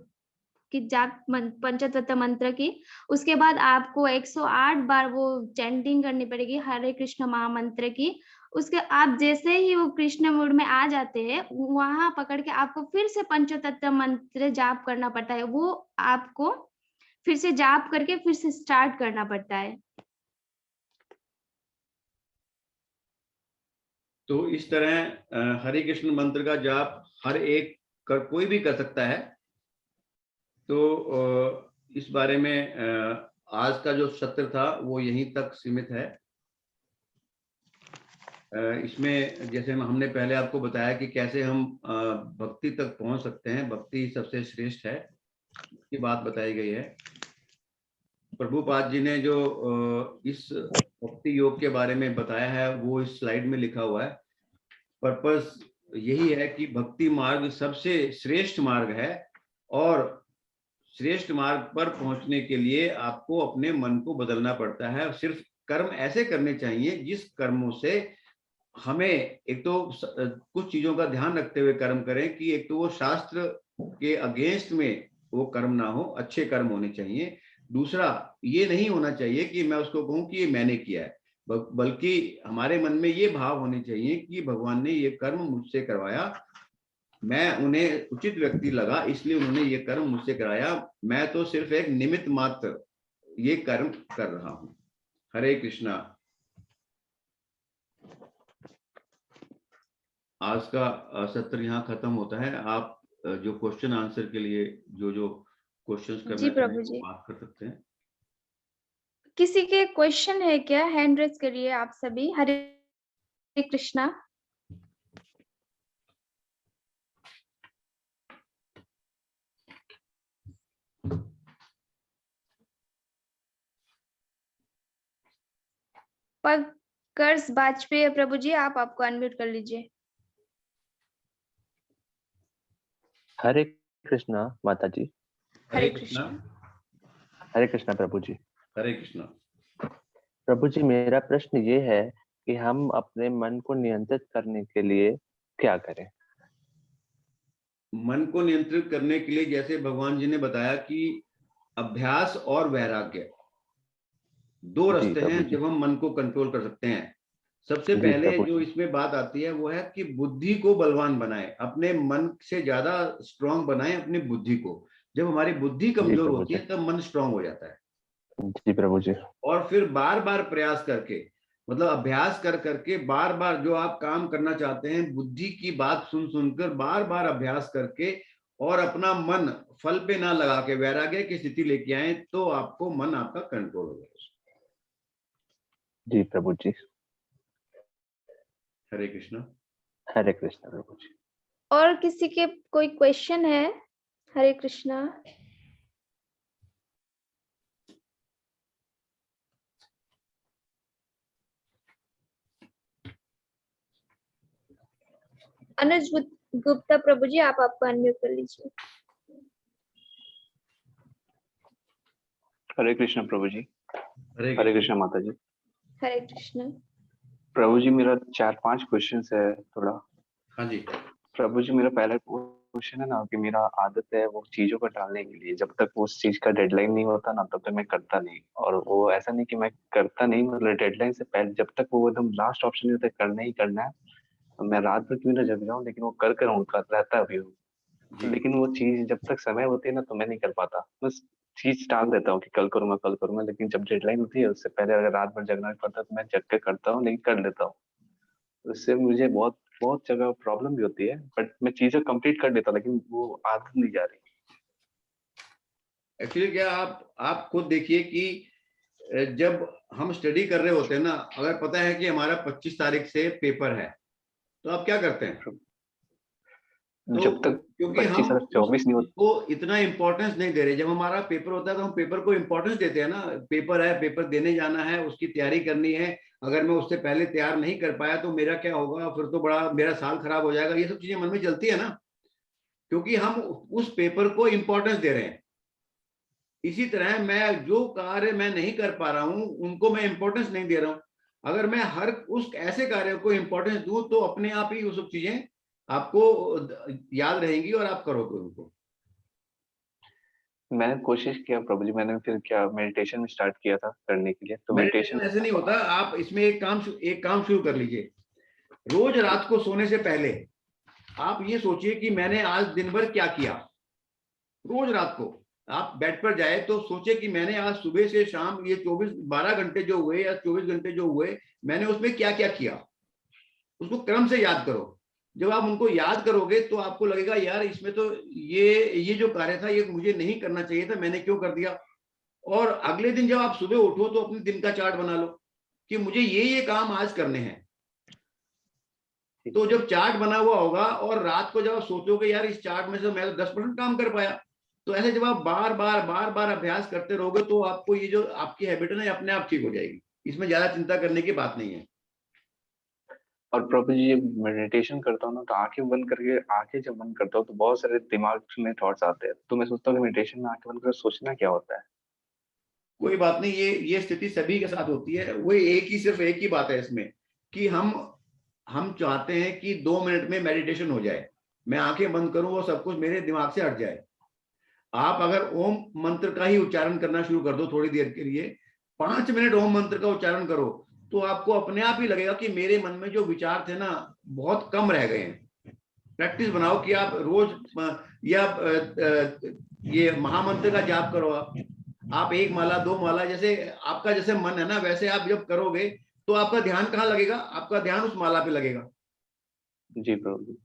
की जाप पंचतत्व मंत्र की, उसके बाद आपको 108 बार वो चैंटिंग करनी पड़ेगी हरे कृष्ण महामंत्र की। उसके आप जैसे ही वो कृष्ण मूड में आ जाते हैं, वहां पकड़ के आपको फिर से पंचतत्व मंत्र जाप करना पड़ता है। वो आपको फिर से जाप करके फिर से स्टार्ट करना पड़ता है। तो इस तरह हरे कृष्ण मंत्र का जाप हर एक कोई भी कर सकता है। तो इस बारे में आज का जो सत्र था वो यहीं तक सीमित है। इसमें जैसे हमने पहले आपको बताया कि कैसे हम भक्ति तक पहुंच सकते हैं, भक्ति सबसे श्रेष्ठ है, की बात बताई गई है। प्रभुपाद जी ने जो इस भक्ति योग के बारे में बताया है वो इस स्लाइड में लिखा हुआ है। पर्पस यही है कि भक्ति मार्ग सबसे श्रेष्ठ मार्ग है और श्रेष्ठ मार्ग पर पहुंचने के लिए आपको अपने मन को बदलना पड़ता है। सिर्फ कर्म ऐसे करने चाहिए जिस कर्मों से हमें एक तो कुछ चीजों का ध्यान रखते हुए कर्म करें कि एक तो वो शास्त्र के अगेंस्ट में वो कर्म ना हो, अच्छे कर्म होने चाहिए। दूसरा, ये नहीं होना चाहिए कि मैं उसको कहूं कि ये मैंने किया है, बल्कि हमारे मन में ये भाव होने चाहिए कि भगवान ने ये कर्म मुझसे करवाया, मैं उन्हें उचित व्यक्ति लगा इसलिए उन्होंने ये कर्म मुझसे कराया, मैं तो सिर्फ एक निमित्त मात्र ये कर्म कर रहा हूं। हरे कृष्णा। आज का सत्र यहाँ खत्म होता है। आप जो क्वेश्चन आंसर के लिए जो क्वेश्चंस करना चाहें वो बात कर सकते हैं। किसी के क्वेश्चन है क्या? हैंड रेज करिए आप सभी। हरे कृष्णा। पंकज बाजपेयी प्रभु जी, आपको अनम्यूट कर लीजिए। हरे कृष्णा माता जी। हरे कृष्णा। हरे कृष्णा प्रभु जी। हरे कृष्णा। प्रभु जी, मेरा प्रश्न ये है कि हम अपने मन को नियंत्रित करने के लिए क्या करें? मन को नियंत्रित करने के लिए जैसे भगवान जी ने बताया कि अभ्यास और वैराग्य दो जी रास्ते प्रभु हैं जी। जब हम मन को कंट्रोल कर सकते हैं। सबसे जी पहले प्रभु जो जी। इसमें बात आती है वो है कि बुद्धि को बलवान बनाए, अपने मन से ज्यादा स्ट्रांग बनाए अपनी बुद्धि को। जब हमारी बुद्धि जी कमजोर प्रभु होती जी। है तब मन स्ट्रांग हो जाता है। जी प्रभु जी। और फिर बार बार प्रयास करके, मतलब अभ्यास कर करके बार बार जो आप काम करना चाहते हैं, बुद्धि की बात सुन सुनकर बार बार अभ्यास करके और अपना मन फल पे ना लगा के वैराग्य की स्थिति लेके आए तो आपको मन आपका कंट्रोल हो जाएगा। जी प्रभु जी। हरे कृष्णा। हरे कृष्णा प्रभु जी। और किसी के कोई क्वेश्चन है? हरे कृष्णा। अनुज गुप्ता प्रभु जी, आप आपको अनम्यूट कर लीजिए। हरे कृष्ण प्रभु जी। हरे कृष्ण माता जी। हरे कृष्णा। प्रभु जी, मेरा 4-5 क्वेश्चंस है थोड़ा। हाँ जी। प्रभु जी, मेरा पहला क्वेश्चन है ना कि मेरा आदत है वो चीजों को टालने के लिए, जब तक वो उस चीज का डेडलाइन नहीं होता ना तब तक मैं करता नहीं। और वो ऐसा नहीं कि मैं करता नहीं, मतलब डेडलाइन से पहले जब तक वो एकदम लास्ट ऑप्शन नहीं होता करना ही करना है, तो मैं रात भर क्यों ना जग जाऊं लेकिन वो कर रहूं, रहता है अभी वो। जी। लेकिन वो चीज जब तक समय होती है ना तो मैं नहीं कर पाता, बस चीज टाल देता हूँ कि कल करूंगा। लेकिन जब डेडलाइन होती है उससे पहले अगर रात भर जगना पड़ता है तो मैं जग के करता हूँ, लेकिन कर लेता हूँ। उससे मुझे बहुत बहुत जगह प्रॉब्लम भी होती है, बट मैं चीजें कंप्लीट कर लेता हूँ, लेकिन वो आदत नहीं जा रही। एक्चुअली क्या आप खुद देखिए कि जब हम स्टडी कर रहे होते हैं ना, अगर पता है कि हमारा 25 तारीख से पेपर है तो आप क्या करते हैं? तो जब तक क्योंकि 25 हम और 24 नहीं होता। उसको इतना इम्पोर्टेंस नहीं दे रहे। जब हमारा पेपर होता है तो हम पेपर को इम्पोर्टेंस देते हैं ना, पेपर है, पेपर देने जाना है, उसकी तैयारी करनी है। अगर मैं उससे पहले तैयार नहीं कर पाया तो मेरा क्या होगा, फिर तो बड़ा मेरा साल खराब हो जाएगा। ये सब चीजें मन में चलती है ना, क्योंकि हम उस पेपर को इम्पोर्टेंस दे रहे हैं। इसी तरह मैं जो कार्य मैं नहीं कर पा रहा हूं उनको मैं इंपॉर्टेंस नहीं दे रहा हूं। अगर मैं हर उस ऐसे कार्य को इंपॉर्टेंस दूं तो अपने आप ही वो सब चीजें आपको याद रहेंगी और आप करोगे उनको। मैंने कोशिश किया प्रभु जी, मैंने फिर क्या मेडिटेशन में स्टार्ट किया था करने के लिए, तो मेडिटेशन ऐसे नहीं होता। आप इसमें एक काम शुरू कर लीजिए। रोज रात को सोने से पहले आप ये सोचिए कि मैंने आज दिन भर क्या किया। रोज रात को आप बेड पर जाए तो सोचे कि मैंने आज सुबह से शाम ये 12 घंटे जो हुए या 24 घंटे जो हुए, मैंने उसमें क्या क्या किया, उसको क्रम से याद करो। जब आप उनको याद करोगे तो आपको लगेगा यार इसमें तो ये जो कार्य था ये मुझे नहीं करना चाहिए था, मैंने क्यों कर दिया। और अगले दिन जब आप सुबह उठो तो अपने दिन का चार्ट बना लो कि मुझे ये काम आज करने हैं। तो जब चार्ट बना हुआ होगा और रात को जब आप सोचोगे यार इस चार्ट में से मैं तो 10% काम कर पाया, तो ऐसे जब आप बार बार अभ्यास करते रहोगे तो आपको ये जो आपकी हैबिट है ना अपने आप ठीक हो जाएगी। इसमें ज्यादा चिंता करने की बात नहीं है। और प्रभु जी मेडिटेशन करता हूँ ना तो आंखें जब बंद करता हूँ तो बहुत सारे दिमाग में थॉट्स आते हैं, तो मैं सोचता हूँ कि मेडिटेशन में आंखें बंद कर सोचना क्या होता है। कोई बात नहीं, ये स्थिति सभी के साथ होती है। वो सिर्फ एक ही बात है इसमें कि हम चाहते हैं कि 2 मिनट में मेडिटेशन हो जाए, मैं आंखें बंद करूं और सब कुछ मेरे दिमाग से हट जाए। आप अगर ओम मंत्र का ही उच्चारण करना शुरू कर दो थोड़ी देर के लिए, 5 मिनट ओम मंत्र का उच्चारण करो तो आपको अपने आप ही लगेगा कि मेरे मन में जो विचार थे ना बहुत कम रह गए हैं। प्रैक्टिस बनाओ कि आप रोज या ये महामंत्र का जाप करो। आप 1 माला 2 माला जैसे आपका जैसे मन है ना वैसे आप जब करोगे तो आपका ध्यान कहाँ लगेगा, आपका ध्यान उस माला पे लगेगा। जी प्रभु।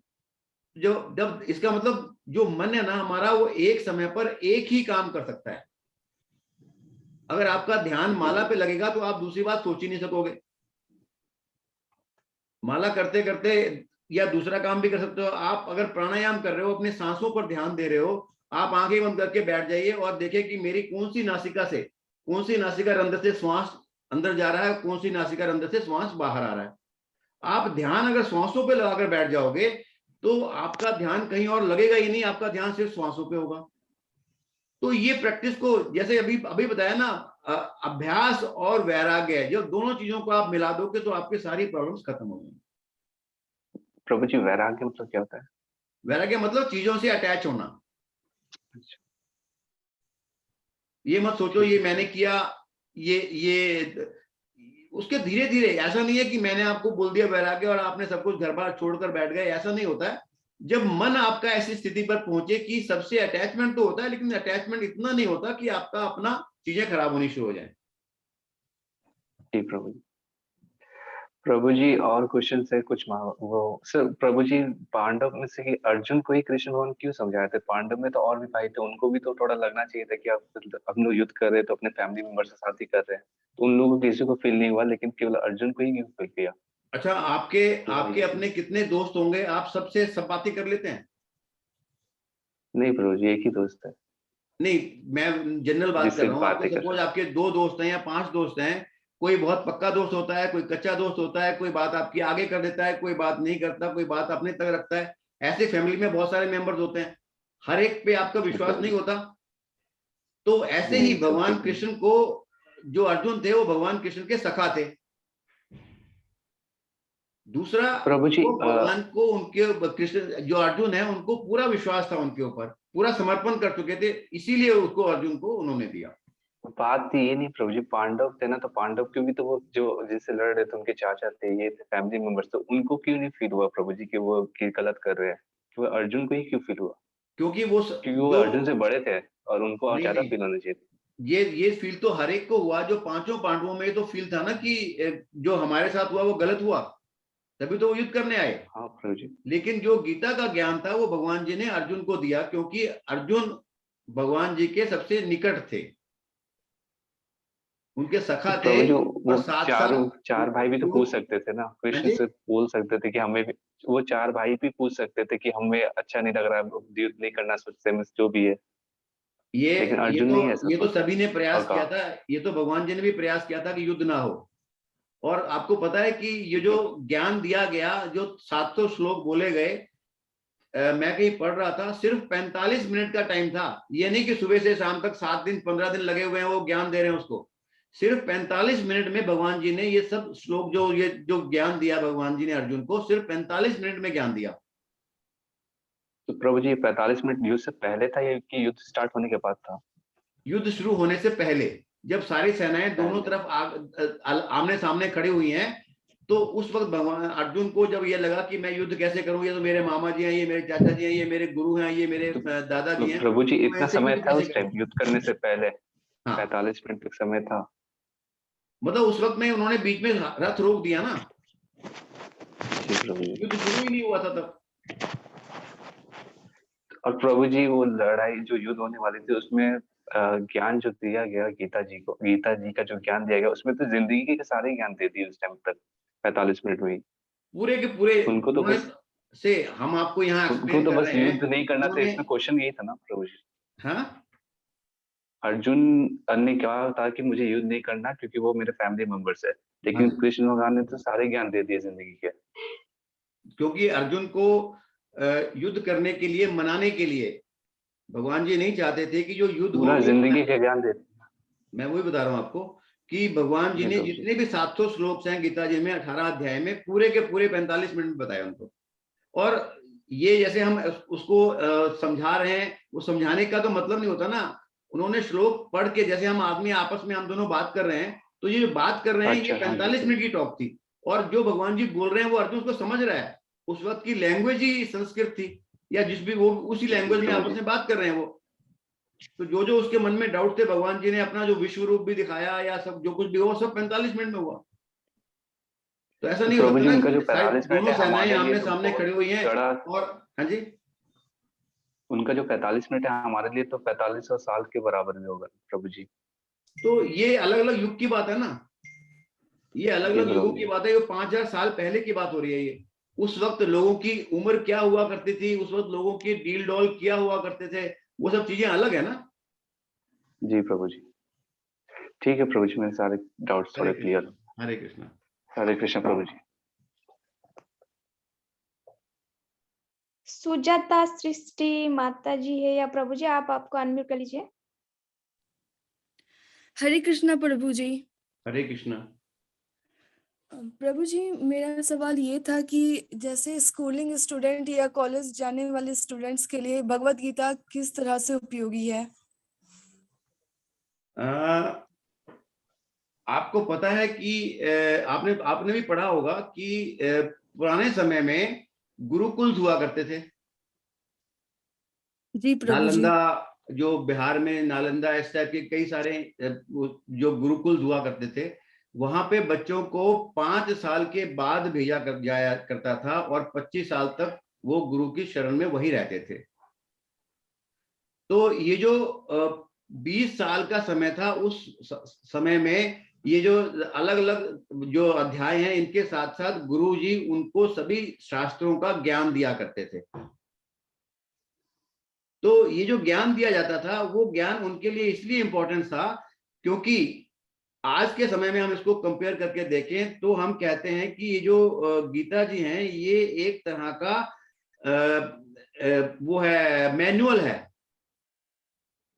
जब इसका मतलब जो मन है ना हमारा वो एक समय पर एक ही काम कर सकता है। अगर आपका ध्यान माला पे लगेगा तो आप दूसरी बात सोच ही नहीं सकोगे। माला करते करते या दूसरा काम भी कर सकते हो। आप अगर प्राणायाम कर रहे हो, अपने सांसों पर ध्यान दे रहे हो, आप आंखें बंद करके बैठ जाइए और देखिए कि मेरी कौन सी नासिका रंध्र से श्वास अंदर जा रहा है, कौन सी नासिका रंध्र से श्वास बाहर आ रहा है। आप ध्यान अगर श्वासों पे लगाकर बैठ जाओगे तो आपका ध्यान कहीं और लगेगा ही नहीं, आपका ध्यान सिर्फ श्वासों पे होगा। तो ये प्रैक्टिस को, जैसे अभी अभी बताया ना, अभ्यास और वैराग्य, जो दोनों चीजों को आप मिला दोगे तो आपकी सारी प्रॉब्लम्स खत्म हो जाएंगी। प्रभु जी वैराग्य मतलब क्या होता है? वैराग्य मतलब चीजों से अटैच होना। अच्छा, ये मत सोचो ये मैंने किया, ये उसके धीरे धीरे, ऐसा नहीं है कि मैंने आपको बोल दिया वैराग्य और आपने सब कुछ घर बार छोड़कर बैठ गए, ऐसा नहीं होता है। जब मन आपका ऐसी स्थिति पर पहुंचे कि सबसे अटैचमेंट तो होता है, लेकिन अटैचमेंट इतना नहीं होता कि आपका अपना चीजें खराब होनी शुरू हो जाए। जी प्रभु जी। प्रभु जी और क्वेश्चन है कुछ वो सर, प्रभु जी पांडव में से कि अर्जुन को ही कृष्ण भगवान क्यों समझाए थे? पांडव में तो और भी भाई थे, उनको भी तो थोड़ा लगना चाहिए था कि आप हम लोग युद्ध कर रहे हैं तो अपने फैमिली मेंबर के साथ ही कर रहे हैं, तो उन लोगों को किसी को फील नहीं हुआ, लेकिन केवल अर्जुन को ही क्यों फील किया? अच्छा, आपके क्या आपके ये? अपने कितने दोस्त होंगे? आप सबसे सब बातें कर लेते हैं? नहीं प्रभु जी, एक ही दोस्त है नहीं, मैं जनरल बात कर जिससे रहा हूँ। आपके बातें कर सपोज रहे आपके 2 दोस्त हैं या 5 दोस्त हैं, कोई बहुत पक्का दोस्त होता है, कोई कच्चा दोस्त होता है, कोई बात आपकी आगे कर देता है, कोई बात नहीं करता, कोई बात अपने तक रखता है। ऐसे फैमिली में बहुत सारे मेंबर्स होते हैं, हर एक पे आपका हैं। विश्वास प्रभु नहीं जी होता। तो ऐसे ही नहीं, सब भगवान ठीक है। कृष्ण को, जो अर्जुन थे वो भगवान कृष्ण के सखा थे। दूसरा, प्रभु जी वो भगवान को, उनके कृष्ण जो अर्जुन है उनको पूरा विश्वास था उनके ऊपर, पूरा समर्पण कर चुके थे, इसीलिए उसको अर्जुन को उन्होंने दिया। बात ये नहीं प्रभु जी, पांडव थे ना, तो पांडव क्यों भी तो वो जो जिससे लड़ रहे थे उनके चाचा थे, ये थे फैमिली मेंबर्स, तो उनको क्यों नहीं फील हुआ प्रभु जी कि वो कि गलत कर रहे हैं? कि वो अर्जुन को ही क्यों फील हुआ? क्योंकि वो क्योंकि वो जो, अर्जुन से बड़े थे और उनको और नहीं ज्यादा नहीं, फील होना चाहिए। ये फील तो हर एक को हुआ। जो 5 पांडवों में तो फील था ना कि जो हमारे साथ हुआ वो गलत हुआ, तभी तो वो युद्ध करने आए। हाँ प्रभु जी। लेकिन जो गीता का ज्ञान था वो भगवान जी ने अर्जुन को दिया, क्योंकि अर्जुन भगवान जी के सबसे निकट थे, उनके तो सखा थे। प्रभु जी और वो साथ चार साथ चार भाई भी तो पूछ सकते थे ना, हाँ कृष्ण जी, से बोल सकते थे कि हमें भी, वो 4 भाई भी पूछ सकते थे कि हमें अच्छा नहीं लग रहा है, युद्ध नहीं करना सोचते हैं, जो भी है, ये लेकिन ये अर्जुन तो नहीं ऐसा ये तो सोचा सभी ने और प्रयास किया कहा। था। ये तो भगवान जी ने भी प्रयास किया था कि युद्ध ना हो। और आपको पता है कि ये जो ज्ञान दिया गया, जो 700 श्लोक बोले गए, मैं कहीं पढ़ रहा था, सिर्फ 45 मिनट का टाइम था। ये नहीं कि सुबह से शाम तक 7 दिन 15 दिन लगे हुए हैं वो ज्ञान दे रहे हैं उसको। सिर्फ 45 मिनट में भगवान जी ने ये सब श्लोक, जो ये जो ज्ञान दिया भगवान जी ने अर्जुन को, सिर्फ 45 मिनट में ज्ञान दिया। तो प्रभु जी 45 मिनट युद्ध से पहले था या कि युद्ध स्टार्ट होने के बाद था? युद्ध शुरू होने से पहले, जब सारी सेनाएं दोनों पहले। तरफ आमने सामने खड़ी हुई हैं, तो उस वक्त भगवान अर्जुन को जब ये लगा कि मैं युद्ध कैसे करूं, ये तो मेरे मामा जी हैं, ये मेरे चाचा जी हैं, ये मेरे गुरु हैं, ये मेरे तो, तो दादाजी हैं, प्रभु जी तो मैं इतना ऐसे समय युद्ध था कैसे उस करूं। टाइम युद्ध करने से पहले? हाँ, 45 मिनट तक समय था। मतलब उस वक्त में उन्होंने बीच में रथ रोक दिया ना, जी प्रभु जी। युद्ध शुरू ही नहीं हुआ था तब। और प्रभु जी वो लड़ाई जो युद्ध होने वाली थी उसमें ज्ञान जो दिया गया गीता जी को, गीता जी का जो ज्ञान दिया गया उसमें तो जिंदगी के सारे ज्ञान दे दिए उस टाइम तक 45 मिनट में ही। पूरे के पूरे उनको तो उन्होंने बस से, हम आपको यहाँ उनको एक्सप्लेन तो कर बस रहे हैं, युद्ध नहीं करना था, उन्होंने, इसमें क्वेश्चन यही था ना प्रभु जी। हाँ, अर्जुन ने कहा था कि मुझे युद्ध नहीं करना क्योंकि वो मेरे फैमिली मेंबर्स है, लेकिन हाँ, कृष्ण भगवान ने तो सारे ज्ञान दे दिए जिंदगी के। क्योंकि अर्जुन को युद्ध करने के लिए, मनाने के लिए भगवान जी नहीं चाहते थे कि जो युद्ध हो पूरा वो, जिंदगी के ज्ञान दे दिया। मैं वही बता रहा हूं आपको कि भगवान जी जी ने प्रभु जी। जितने भी 700 श्लोक हैं गीता जी में, 18 अध्याय में, पूरे के पूरे 45 मिनट में बताया उनको। और ये जैसे हम उसको समझा रहे हैं, वो समझाने का तो मतलब नहीं होता ना। उन्होंने श्लोक पढ़ के, जैसे हम आदमी आपस में हम दोनों बात कर रहे हैं, तो ये जो बात कर रहे हैं ये अच्छा हाँ जी 45 मिनट की टॉक थी। और जो भगवान जी बोल रहे हैं वो अर्जुन उसको समझ रहा है। उस वक्त की लैंग्वेज ही संस्कृत थी, या जिस भी, वो उसी जी लैंग्वेज में प्रभु आपस जी। में बात कर रहे हैं वो। तो जो जो उसके मन में डाउट थे, भगवान जी ने अपना जो विश्व रूप भी दिखाया, या सब जो कुछ भी हुआ, सब 45 मिनट में हुआ। तो ऐसा तो नहीं हो प्रभु सकता जी ना उनका जो कि सारी 45 मिनट दोनों है सेनाएं हमारे लिए आमने तो सामने खड़ी बहुत हुई हैं। बड़ा, और हाँ जी, उनका जो 45 मिनट है हमारे लिए तो 4500 साल के बराबर में होगा प्रभु जी। तो ये अलग अलग युग की बात है ना, ये अलग जी अलग युगों प्रभु की जी। बात है। ये 5000 साल पहले की बात हो रही है ये। उस वक्त लोगों की उम्र क्या हुआ करती थी, उस वक्त लोगों की डील डॉल क्या हुआ करते थे, वो सब चीजें अलग है ना। जी प्रभु जी। ठीक है प्रभु जी, मेरे सारे डाउट्स हरे थोड़े कृष्णा, क्लियर। हरे कृष्णा। हरे कृष्ण प्रभु जी। सुजाता सृष्टि माता जी है या प्रभु जी, आप आपको अनम्यूट कर लीजिए। हरे कृष्णा प्रभु जी। हरे कृष्णा। प्रभु जी, मेरा सवाल ये था कि जैसे स्कूलिंग स्टूडेंट या कॉलेज जाने वाले स्टूडेंट्स के लिए भगवत गीता किस तरह से उपयोगी है? आपको पता है कि आपने भी पढ़ा होगा कि पुराने समय में गुरुकुल हुआ करते थे। जी प्रभु जी। नालंदा, जो बिहार में नालंदा, इस टाइप के कई सारे जो गुरुकुल हुआ करते थे, वहां पे बच्चों को 5 साल के बाद भेजा जाया करता था और 25 साल तक वो गुरु की शरण में वही रहते थे। तो ये जो 20 साल का समय था, उस समय में ये जो अलग अलग जो अध्याय हैं, इनके साथ साथ गुरु जी उनको सभी शास्त्रों का ज्ञान दिया करते थे। तो ये जो ज्ञान दिया जाता था, वो ज्ञान उनके लिए इसलिए इंपॉर्टेंट था क्योंकि आज के समय में हम इसको कंपेयर करके देखें तो हम कहते हैं कि ये जो गीता जी हैं, ये एक तरह का वो है, मैनुअल है।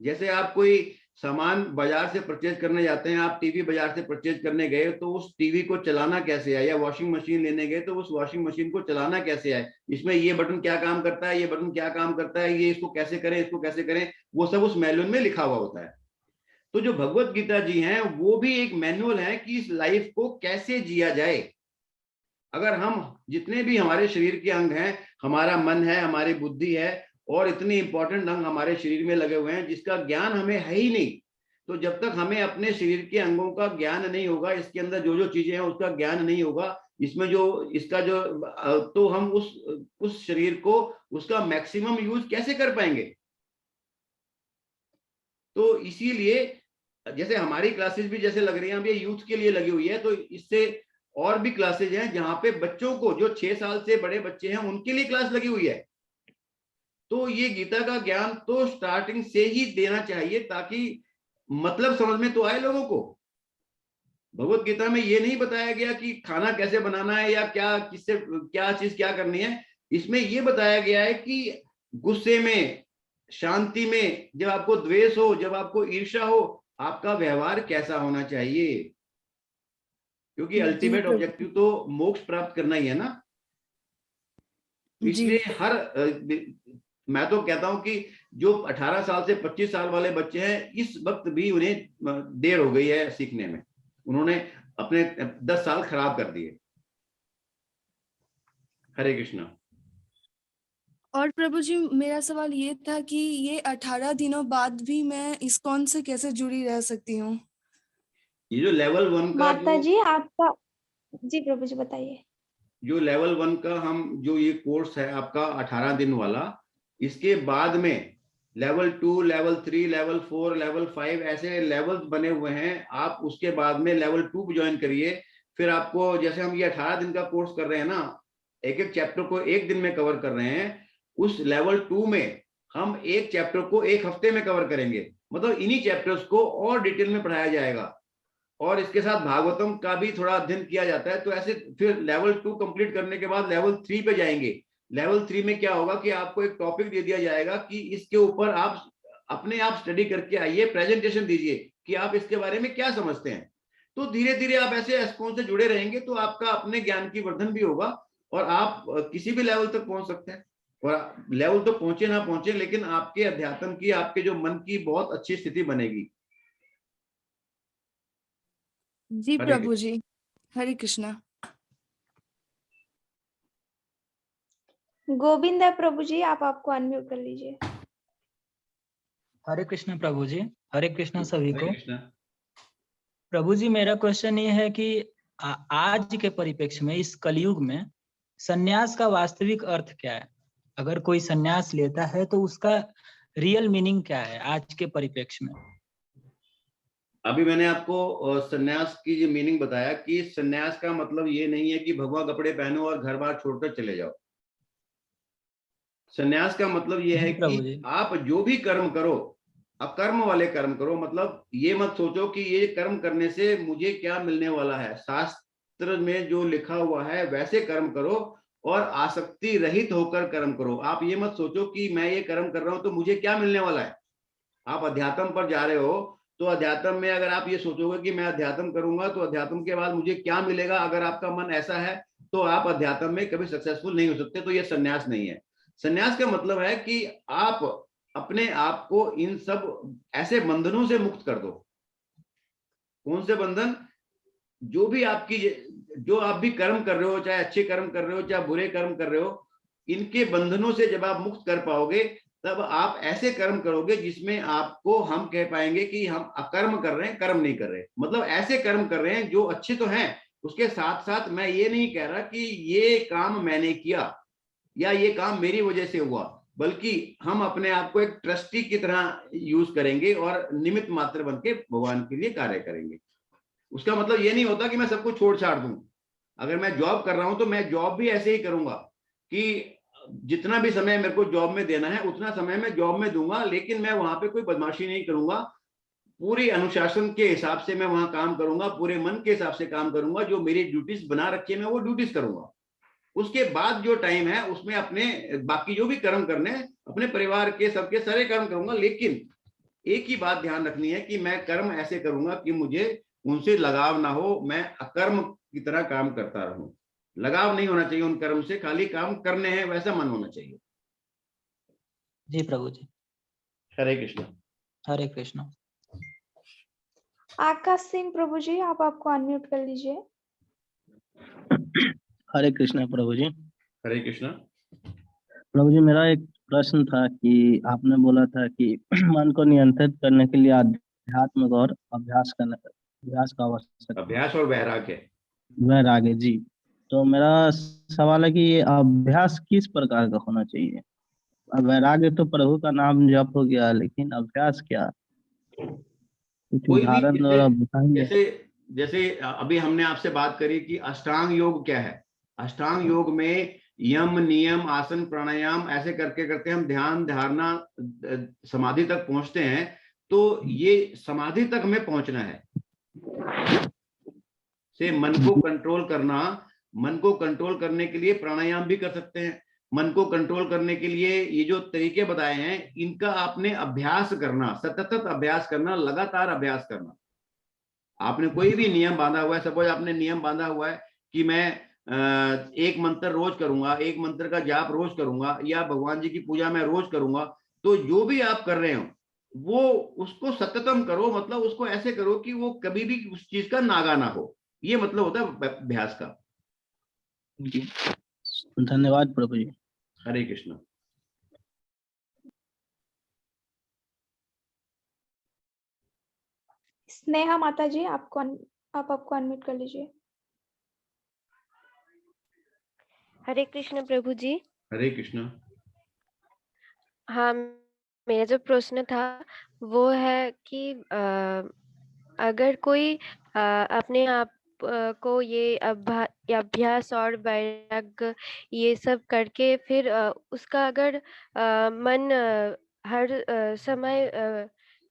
जैसे आप कोई सामान बाजार से परचेज करने जाते हैं, आप टीवी बाजार से परचेज करने गए तो उस टीवी को चलाना कैसे है, या वॉशिंग मशीन लेने गए तो उस वॉशिंग मशीन को चलाना कैसे है, इसमें ये बटन क्या काम करता है, ये बटन क्या काम करता है, ये इसको कैसे करें, इसको कैसे करें, वो सब उस मैनुअल में लिखा हुआ होता है। तो जो भगवत गीता जी हैं, वो भी एक मैनुअल है कि इस लाइफ को कैसे जिया जाए। अगर हम जितने भी हमारे शरीर के अंग हैं, हमारा मन है, हमारी बुद्धि है, और इतने इंपॉर्टेंट अंग हमारे शरीर में लगे हुए हैं जिसका ज्ञान हमें है ही नहीं, तो जब तक हमें अपने शरीर के अंगों का ज्ञान नहीं होगा, इसके अंदर जो जो चीजें हैं उसका ज्ञान नहीं होगा, इसमें जो इसका जो, तो हम उस शरीर को उसका मैक्सिमम यूज कैसे कर पाएंगे। तो इसीलिए जैसे हमारी क्लासेस भी जैसे लग रही हैं, अभी यूथ के लिए लगी हुई है, तो इससे और भी क्लासेज हैं जहां पे बच्चों को, जो 6 साल से बड़े बच्चे हैं, उनके लिए क्लास लगी हुई है। तो ये गीता का ज्ञान तो स्टार्टिंग से ही देना चाहिए ताकि मतलब समझ में तो आए लोगों को। भगवत गीता में ये नहीं बताया गया कि खाना कैसे बनाना है या क्या, किससे क्या चीज क्या करनी है। इसमें ये बताया गया है कि गुस्से में, शांति में, जब आपको द्वेष हो, जब आपको ईर्ष्या हो, आपका व्यवहार कैसा होना चाहिए, क्योंकि अल्टीमेट ऑब्जेक्टिव तो मोक्ष प्राप्त करना ही है ना। इसलिए मैं तो कहता हूं कि जो 18 साल से 25 साल वाले बच्चे हैं, इस वक्त भी उन्हें देर हो गई है सीखने में, उन्होंने अपने 10 साल खराब कर दिए। हरे कृष्णा। और प्रभु जी, मेरा सवाल ये था कि ये 18 दिनों बाद भी मैं इस्कॉन से कैसे जुड़ी रह सकती हूँ? ये जो लेवल 1 का माता जी आपका, जी प्रभु जी बताइए। जो लेवल 1 का जो ये कोर्स है आपका 18 दिन वाला, इसके बाद में लेवल 2, लेवल 3, लेवल 4, लेवल 5 ऐसे लेवल्स बने हुए हैं। आप उसके बाद में लेवल 2 ज्वाइन करिए। फिर आपको, जैसे हम ये 18 दिन का कोर्स कर रहे हैं ना, एक एक चैप्टर को एक दिन में कवर कर रहे हैं, उस लेवल 2 में हम एक चैप्टर को एक हफ्ते में कवर करेंगे। मतलब इन्हीं चैप्टर्स को और डिटेल में पढ़ाया जाएगा, और इसके साथ भागवतम का भी थोड़ा अध्ययन किया जाता है। तो ऐसे फिर लेवल 2 कंप्लीट करने के बाद लेवल 3 पे जाएंगे। लेवल 3 में क्या होगा कि आपको एक टॉपिक दे दिया जाएगा कि इसके ऊपर आप अपने आप स्टडी करके आइए, प्रेजेंटेशन दीजिए कि आप इसके बारे में क्या समझते हैं। तो धीरे धीरे आप ऐसे इस्कॉन से जुड़े रहेंगे तो आपका अपने ज्ञान की वर्धन भी होगा और आप किसी भी लेवल तक पहुंच सकते हैं। और लेवल तो पहुंचे ना पहुंचे, लेकिन आपके अध्यात्म की, आपके जो मन की बहुत अच्छी स्थिति बनेगी। जी प्रभु जी, हरे कृष्णा। गोविंदा प्रभु जी, आप आपको अनम्यूट कर लीजिए। हरे कृष्ण प्रभु जी, हरे कृष्ण सभी को। हरे कृष्णा। प्रभु जी, मेरा क्वेश्चन ये है कि आज के परिप्रेक्ष्य में, इस कलयुग में, सन्यास का वास्तविक अर्थ क्या है? अगर कोई सन्यास लेता है तो उसका रियल मीनिंग क्या है आज के परिप्रेक्ष्य में? अभी मैंने आपको सन्यास की जो मीनिंग बताया कि सन्यास का मतलब ये नहीं है कि भगवा कपड़े पहनो और घर बार छोड़कर चले जाओ। सन्यास का मतलब ये है कि आप जो भी कर्म करो, अकर्म वाले कर्म करो। मतलब ये मत सोचो कि ये कर्म करने से मुझे क्या मिलने वाला है, शास्त्र में जो लिखा हुआ है वैसे कर्म करो और आसक्ति रहित होकर कर्म करो। आप ये मत सोचो कि मैं ये कर्म कर रहा हूं तो मुझे क्या मिलने वाला है। आप अध्यात्म पर जा रहे हो तो अध्यात्म में अगर आप ये सोचोगे कि मैं अध्यात्म करूंगा तो अध्यात्म के बाद मुझे क्या मिलेगा, अगर आपका मन ऐसा है तो आप अध्यात्म में कभी सक्सेसफुल नहीं हो सकते। तो ये संन्यास नहीं है। संन्यास का मतलब है कि आप अपने आप को इन सब ऐसे बंधनों से मुक्त कर दो। कौन से बंधन? जो भी आपकी, जो आप भी कर्म कर रहे हो, चाहे अच्छे कर्म कर रहे हो चाहे बुरे कर्म कर रहे हो, इनके बंधनों से जब आप मुक्त कर पाओगे तब आप ऐसे कर्म करोगे जिसमें आपको हम कह पाएंगे कि हम अकर्म कर रहे हैं, कर्म नहीं कर रहे। मतलब ऐसे कर्म कर रहे हैं जो अच्छे तो हैं, उसके साथ साथ मैं ये नहीं कह रहा कि ये काम मैंने किया या ये काम मेरी वजह से हुआ, बल्कि हम अपने आप को एक ट्रस्टी की तरह यूज करेंगे और निमित्त मात्र बन के भगवान के लिए कार्य करेंगे। उसका मतलब ये नहीं होता कि मैं सबको छोड़ छाड़ दूं। अगर मैं जॉब कर रहा हूं तो मैं जॉब भी ऐसे ही करूंगा कि जितना भी समय मेरे को जॉब में देना है उतना समय मैं जॉब में दूंगा, लेकिन मैं वहां पे कोई बदमाशी नहीं करूंगा। पूरी अनुशासन के हिसाब से मैं वहां काम करूंगा, पूरे मन के हिसाब से काम करूंगा। जो मेरी ड्यूटीज बना रखी है मैं वो ड्यूटीज करूंगा। उसके बाद जो टाइम है उसमें अपने बाकी जो भी कर्म करने हैं अपने परिवार के सबके सारे कर्म करूंगा। लेकिन एक ही बात ध्यान रखनी है कि मैं कर्म ऐसे करूंगा कि मुझे उनसे लगाव ना हो, मैं अकर्म की तरह काम करता रहूं। लगाव नहीं होना चाहिए उन कर्म से, खाली काम करने हैं वैसा मन होना चाहिए। जी प्रभु जी। हरे कृष्ण। हरे कृष्ण। आकाश सिंह प्रभु जी, आप आपको अनम्यूट कर लीजिए। हरे कृष्ण प्रभु जी। हरे कृष्ण। प्रभु जी, मेरा एक प्रश्न था कि आपने बोला था कि मन को नियंत्रित करने के लिए आध्यात्मिक और अभ्यास का आवश्यक, अभ्यास और वैराग्य। वैराग्य जी। तो मेरा सवाल है कि ये अभ्यास किस प्रकार का होना चाहिए? वैराग्य तो प्रभु का नाम जप हो गया, लेकिन अभ्यास क्या? कुछ कोई भी उदाहरण और बताएंगे? जैसे जैसे अभी हमने आपसे बात करी कि अष्टांग योग क्या है। अष्टांग योग में यम, नियम, आसन, प्राणायाम ऐसे करके करके हम ध्यान, धारणा, समाधि तक पहुंचते हैं। तो ये समाधि तक हमें पहुंचना है। से मन को कंट्रोल करना, मन को कंट्रोल करने के लिए प्राणायाम भी कर सकते हैं। मन को कंट्रोल करने के लिए ये जो तरीके बताए हैं इनका आपने अभ्यास करना, सतत अभ्यास करना, लगातार अभ्यास करना। आपने कोई भी नियम बांधा हुआ है, सपोज आपने नियम बांधा हुआ है कि मैं एक मंत्र रोज करूंगा, एक मंत्र का जाप रोज करूंगा, या भगवान जी की पूजा मैं रोज करूंगा। तो जो भी आप कर रहे हो वो उसको सततम करो, मतलब उसको ऐसे करो कि वो कभी भी उस चीज का नागा ना हो। ये मतलब होता है अभ्यास का। धन्यवाद प्रभु जी। हरे कृष्ण। स्नेहा माता जी, आप आपको अनम्यूट कर लीजिए। हरे कृष्ण प्रभु जी। हरे कृष्ण। हाँ, मेरा जो प्रश्न था वो है कि अगर कोई अपने आप को ये अभ्यास और वैराग्य ये सब करके फिर उसका अगर मन हर समय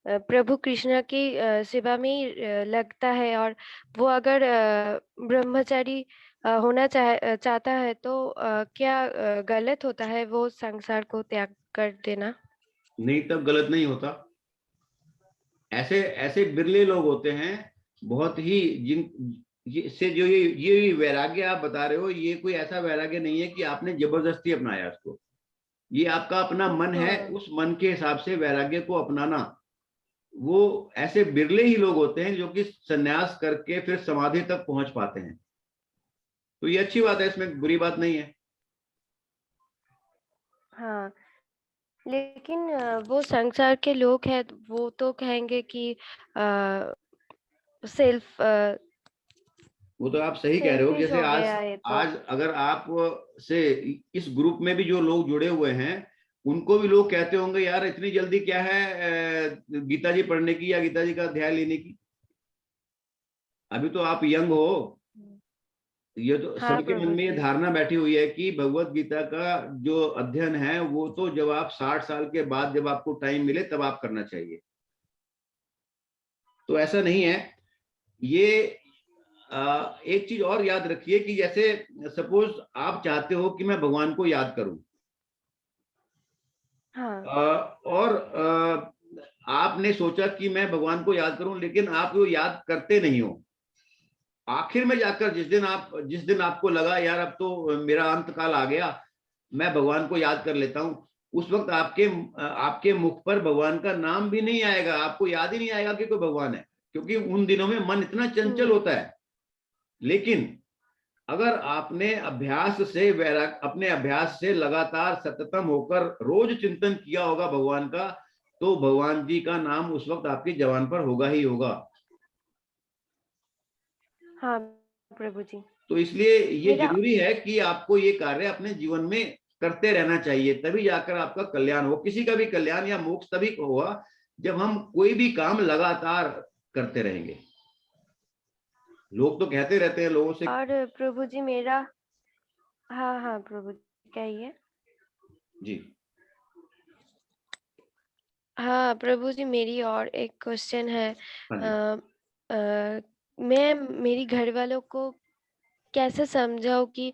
प्रभु कृष्ण की सेवा में ही लगता है और वो अगर ब्रह्मचारी होना चाहता है तो क्या गलत होता है वो संसार को त्याग कर देना? नहीं, तब गलत नहीं होता। ऐसे ऐसे बिरले लोग होते हैं बहुत ही, जिन से जो ये वैराग्य आप बता रहे हो, ये कोई ऐसा वैराग्य नहीं है कि आपने जबरदस्ती अपनाया उसको। ये आपका अपना मन है, उस मन के हिसाब से वैराग्य को अपनाना। वो ऐसे बिरले ही लोग होते हैं जो कि संन्यास करके फिर समाधि तक पहुंच पाते हैं। तो ये अच्छी बात है, इसमें बुरी बात नहीं है। हाँ, लेकिन वो संसार के लोग हैं, वो तो कहेंगे कि सेल्फ वो तो आप सही कह रहे हो। जैसे आज तो आज अगर आप से इस ग्रुप में भी जो लोग जुड़े हुए हैं उनको भी लोग कहते होंगे यार इतनी जल्दी क्या है गीता जी पढ़ने की या गीता जी का अध्याय लेने की, अभी तो आप यंग हो। ये तो हाँ, सबके मन में ये धारणा बैठी हुई है कि भगवत गीता का जो अध्ययन है वो तो जब आप 60 साल के बाद जब आपको टाइम मिले तब आप करना चाहिए। तो ऐसा नहीं है। ये एक चीज और याद रखिए कि जैसे सपोज आप चाहते हो कि मैं भगवान को याद करूं, हाँ। और आपने सोचा कि मैं भगवान को याद करूं, लेकिन आप वो याद करते नहीं हो। आखिर में जाकर जिस दिन आपको लगा यार अब तो मेरा अंत काल आ गया, मैं भगवान को याद कर लेता हूं, उस वक्त आपके मुख पर भगवान का नाम भी नहीं आएगा, आपको याद ही नहीं आएगा कि कोई भगवान है, क्योंकि उन दिनों में मन इतना चंचल होता है। लेकिन अगर आपने अपने अभ्यास से लगातार सततम होकर रोज चिंतन किया होगा भगवान का, तो भगवान जी का नाम उस वक्त आपकी जबान पर होगा ही होगा। हाँ प्रभु जी। तो इसलिए ये मेरा जरूरी है कि आपको ये कार्य अपने जीवन में करते रहना चाहिए, तभी जाकर आपका कल्याण हो। किसी का भी कल्याण या मोक्ष तभी होगा जब हम कोई भी काम लगातार करते रहेंगे। लोग तो कहते रहते हैं लोगों से। और प्रभु जी मेरा, हाँ हाँ प्रभु जी कहिए। जी हाँ प्रभु जी, मेरी और एक क्वेश्चन है। हाँ जी। मैं मेरी घर वालों को कैसे समझाऊं कि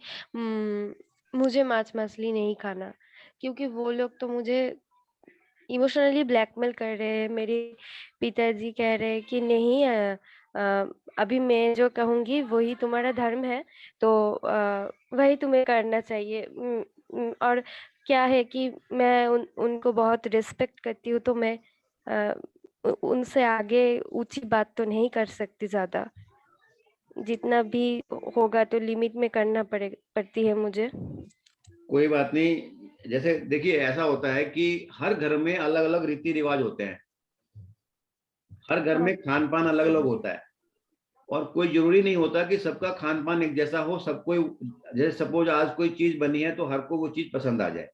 मुझे मांस मछली नहीं खाना, क्योंकि वो लोग तो मुझे इमोशनली ब्लैकमेल कर रहे हैं। मेरे पिताजी कह रहे हैं कि नहीं, अभी मैं जो कहूंगी वही तुम्हारा धर्म है, तो वही तुम्हें करना चाहिए। और क्या है कि मैं उनको बहुत रिस्पेक्ट करती हूँ, तो मैं उनसे आगे ऊंची बात तो नहीं कर सकती ज्यादा। जितना भी होगा तो लिमिट में करना पड़ती है मुझे। कोई बात नहीं। जैसे देखिए, ऐसा होता है कि हर घर में अलग अलग रीति रिवाज होते हैं, हर घर में खान पान अलग अलग होता है, और कोई जरूरी नहीं होता कि सबका खान पान एक जैसा हो। सबको, जैसे सपोज आज कोई चीज बनी है तो हर को वो चीज पसंद आ जाए,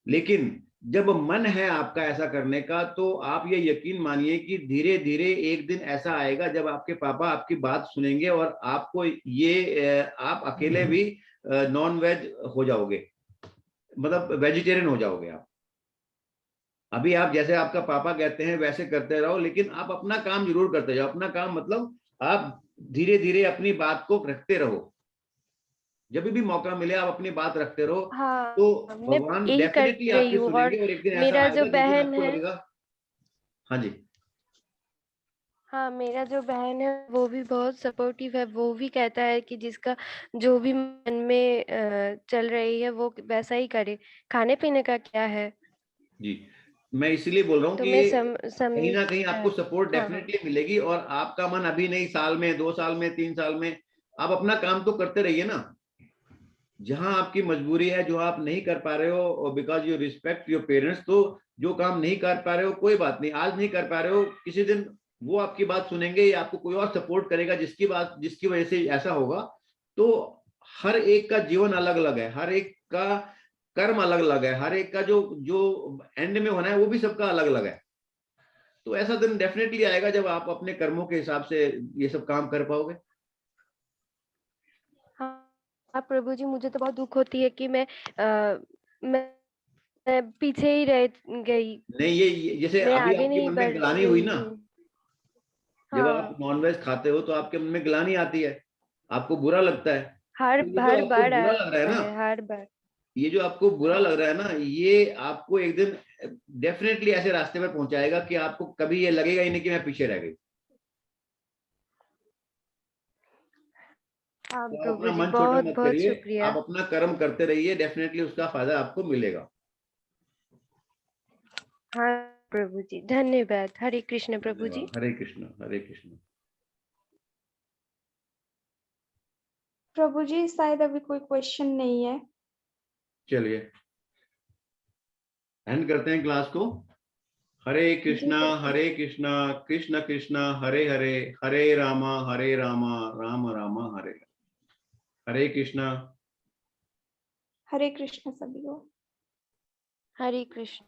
लेकिन जब मन है आपका ऐसा करने का, तो आप ये यकीन मानिए कि धीरे धीरे एक दिन ऐसा आएगा जब आपके पापा आपकी बात सुनेंगे और आपको आप अकेले भी नॉन वेज हो जाओगे, मतलब वेजिटेरियन हो जाओगे आप। अभी आप जैसे आपका पापा कहते हैं वैसे करते रहो, लेकिन आप अपना काम जरूर करते जाओ। अपना काम मतलब आप धीरे धीरे अपनी बात को रखते रहो। जब भी मौका मिले आप अपनी बात रखते रहो, हाँ, तो मैं भगवान यही कर डेफिनेटली रही आपकी हूँ। और सुनेंगे, और एक दिन ऐसा मेरा जो आएगा जिस दिन बहन आपको है, लगेगा। हाँ जी। हाँ मेरा जो बहन है वो भी बहुत सपोर्टिव है। वो भी कहता है कि जिसका जो भी मन में चल रही है वो वैसा ही करे, खाने पीने का क्या है। जी, मैं इसीलिए बोल रहा हूँ तो कि मैं कहीं ना कहीं आपको सपोर्ट हाँ हाँ डेफिनेटली मिलेगी, और आपका मन अभी नहीं, साल में, 2 साल में, 3 साल में आप अपना काम तो करते रहिए ना। जहां आपकी मजबूरी है, जो आप नहीं कर पा रहे हो because you respect your parents, तो जो काम नहीं कर पा रहे हो कोई बात नहीं, आज नहीं कर पा रहे हो, किसी दिन वो आपकी बात सुनेंगे या आपको कोई और सपोर्ट करेगा जिसकी वजह से ऐसा होगा। तो हर एक का जीवन अलग अलग है, हर एक का कर्म अलग अलग है, हर एक का जो जो एंड में होना है वो भी सबका अलग अलग है। तो ऐसा दिन डेफिनेटली आएगा जब आप अपने कर्मों के हिसाब से ये सब काम कर पाओगे। हाँ प्रभु जी, मुझे तो बहुत दुख होती है कि मैं पीछे ही रह गई, नहीं, ये जैसे मैं अभी आगे आपके नहीं मन में बढ़ ग्लानि हुई रही ना, हूँ। जब आप हाँ, नॉनवेज खाते हो तो आपके मन में ग्लानि आती है, आपको बुरा लगता है। हर तो ये जो हर आपको बार बुरा लग रहा है आता ना, है, हर बार। ये जो आपको बुरा हाँ लग रहा है ना, ये आपको एक दिन डेफिनेटली ऐसे रास्ते पर पहुंचाएगा कि आपको कभी ये लगेगा ही नहीं कि मैं पीछे रह गई। हाँ तो आप प्रभु अपना जी, मन छोटा बहुत मत बहुत करिए, शुक्रिया। आप अपना कर्म करते रहिए, डेफिनेटली उसका फायदा आपको मिलेगा। हाँ प्रभु जी, धन्यवाद। हरे कृष्ण प्रभु जी। धन्यवाद। हरे कृष्ण, हरे कृष्ण। प्रभु जी शायद अभी कोई क्वेश्चन नहीं है। चलिए एंड करते हैं क्लास को। हरे जी कृष्णा, बिल्कुल। हरे कृष्णा, कृष्ण कृष्ण हरे हरे, हरे रामा, राम राम हरे हरे। हरे कृष्णा। हरे कृष्ण सभी को। हरे कृष्ण।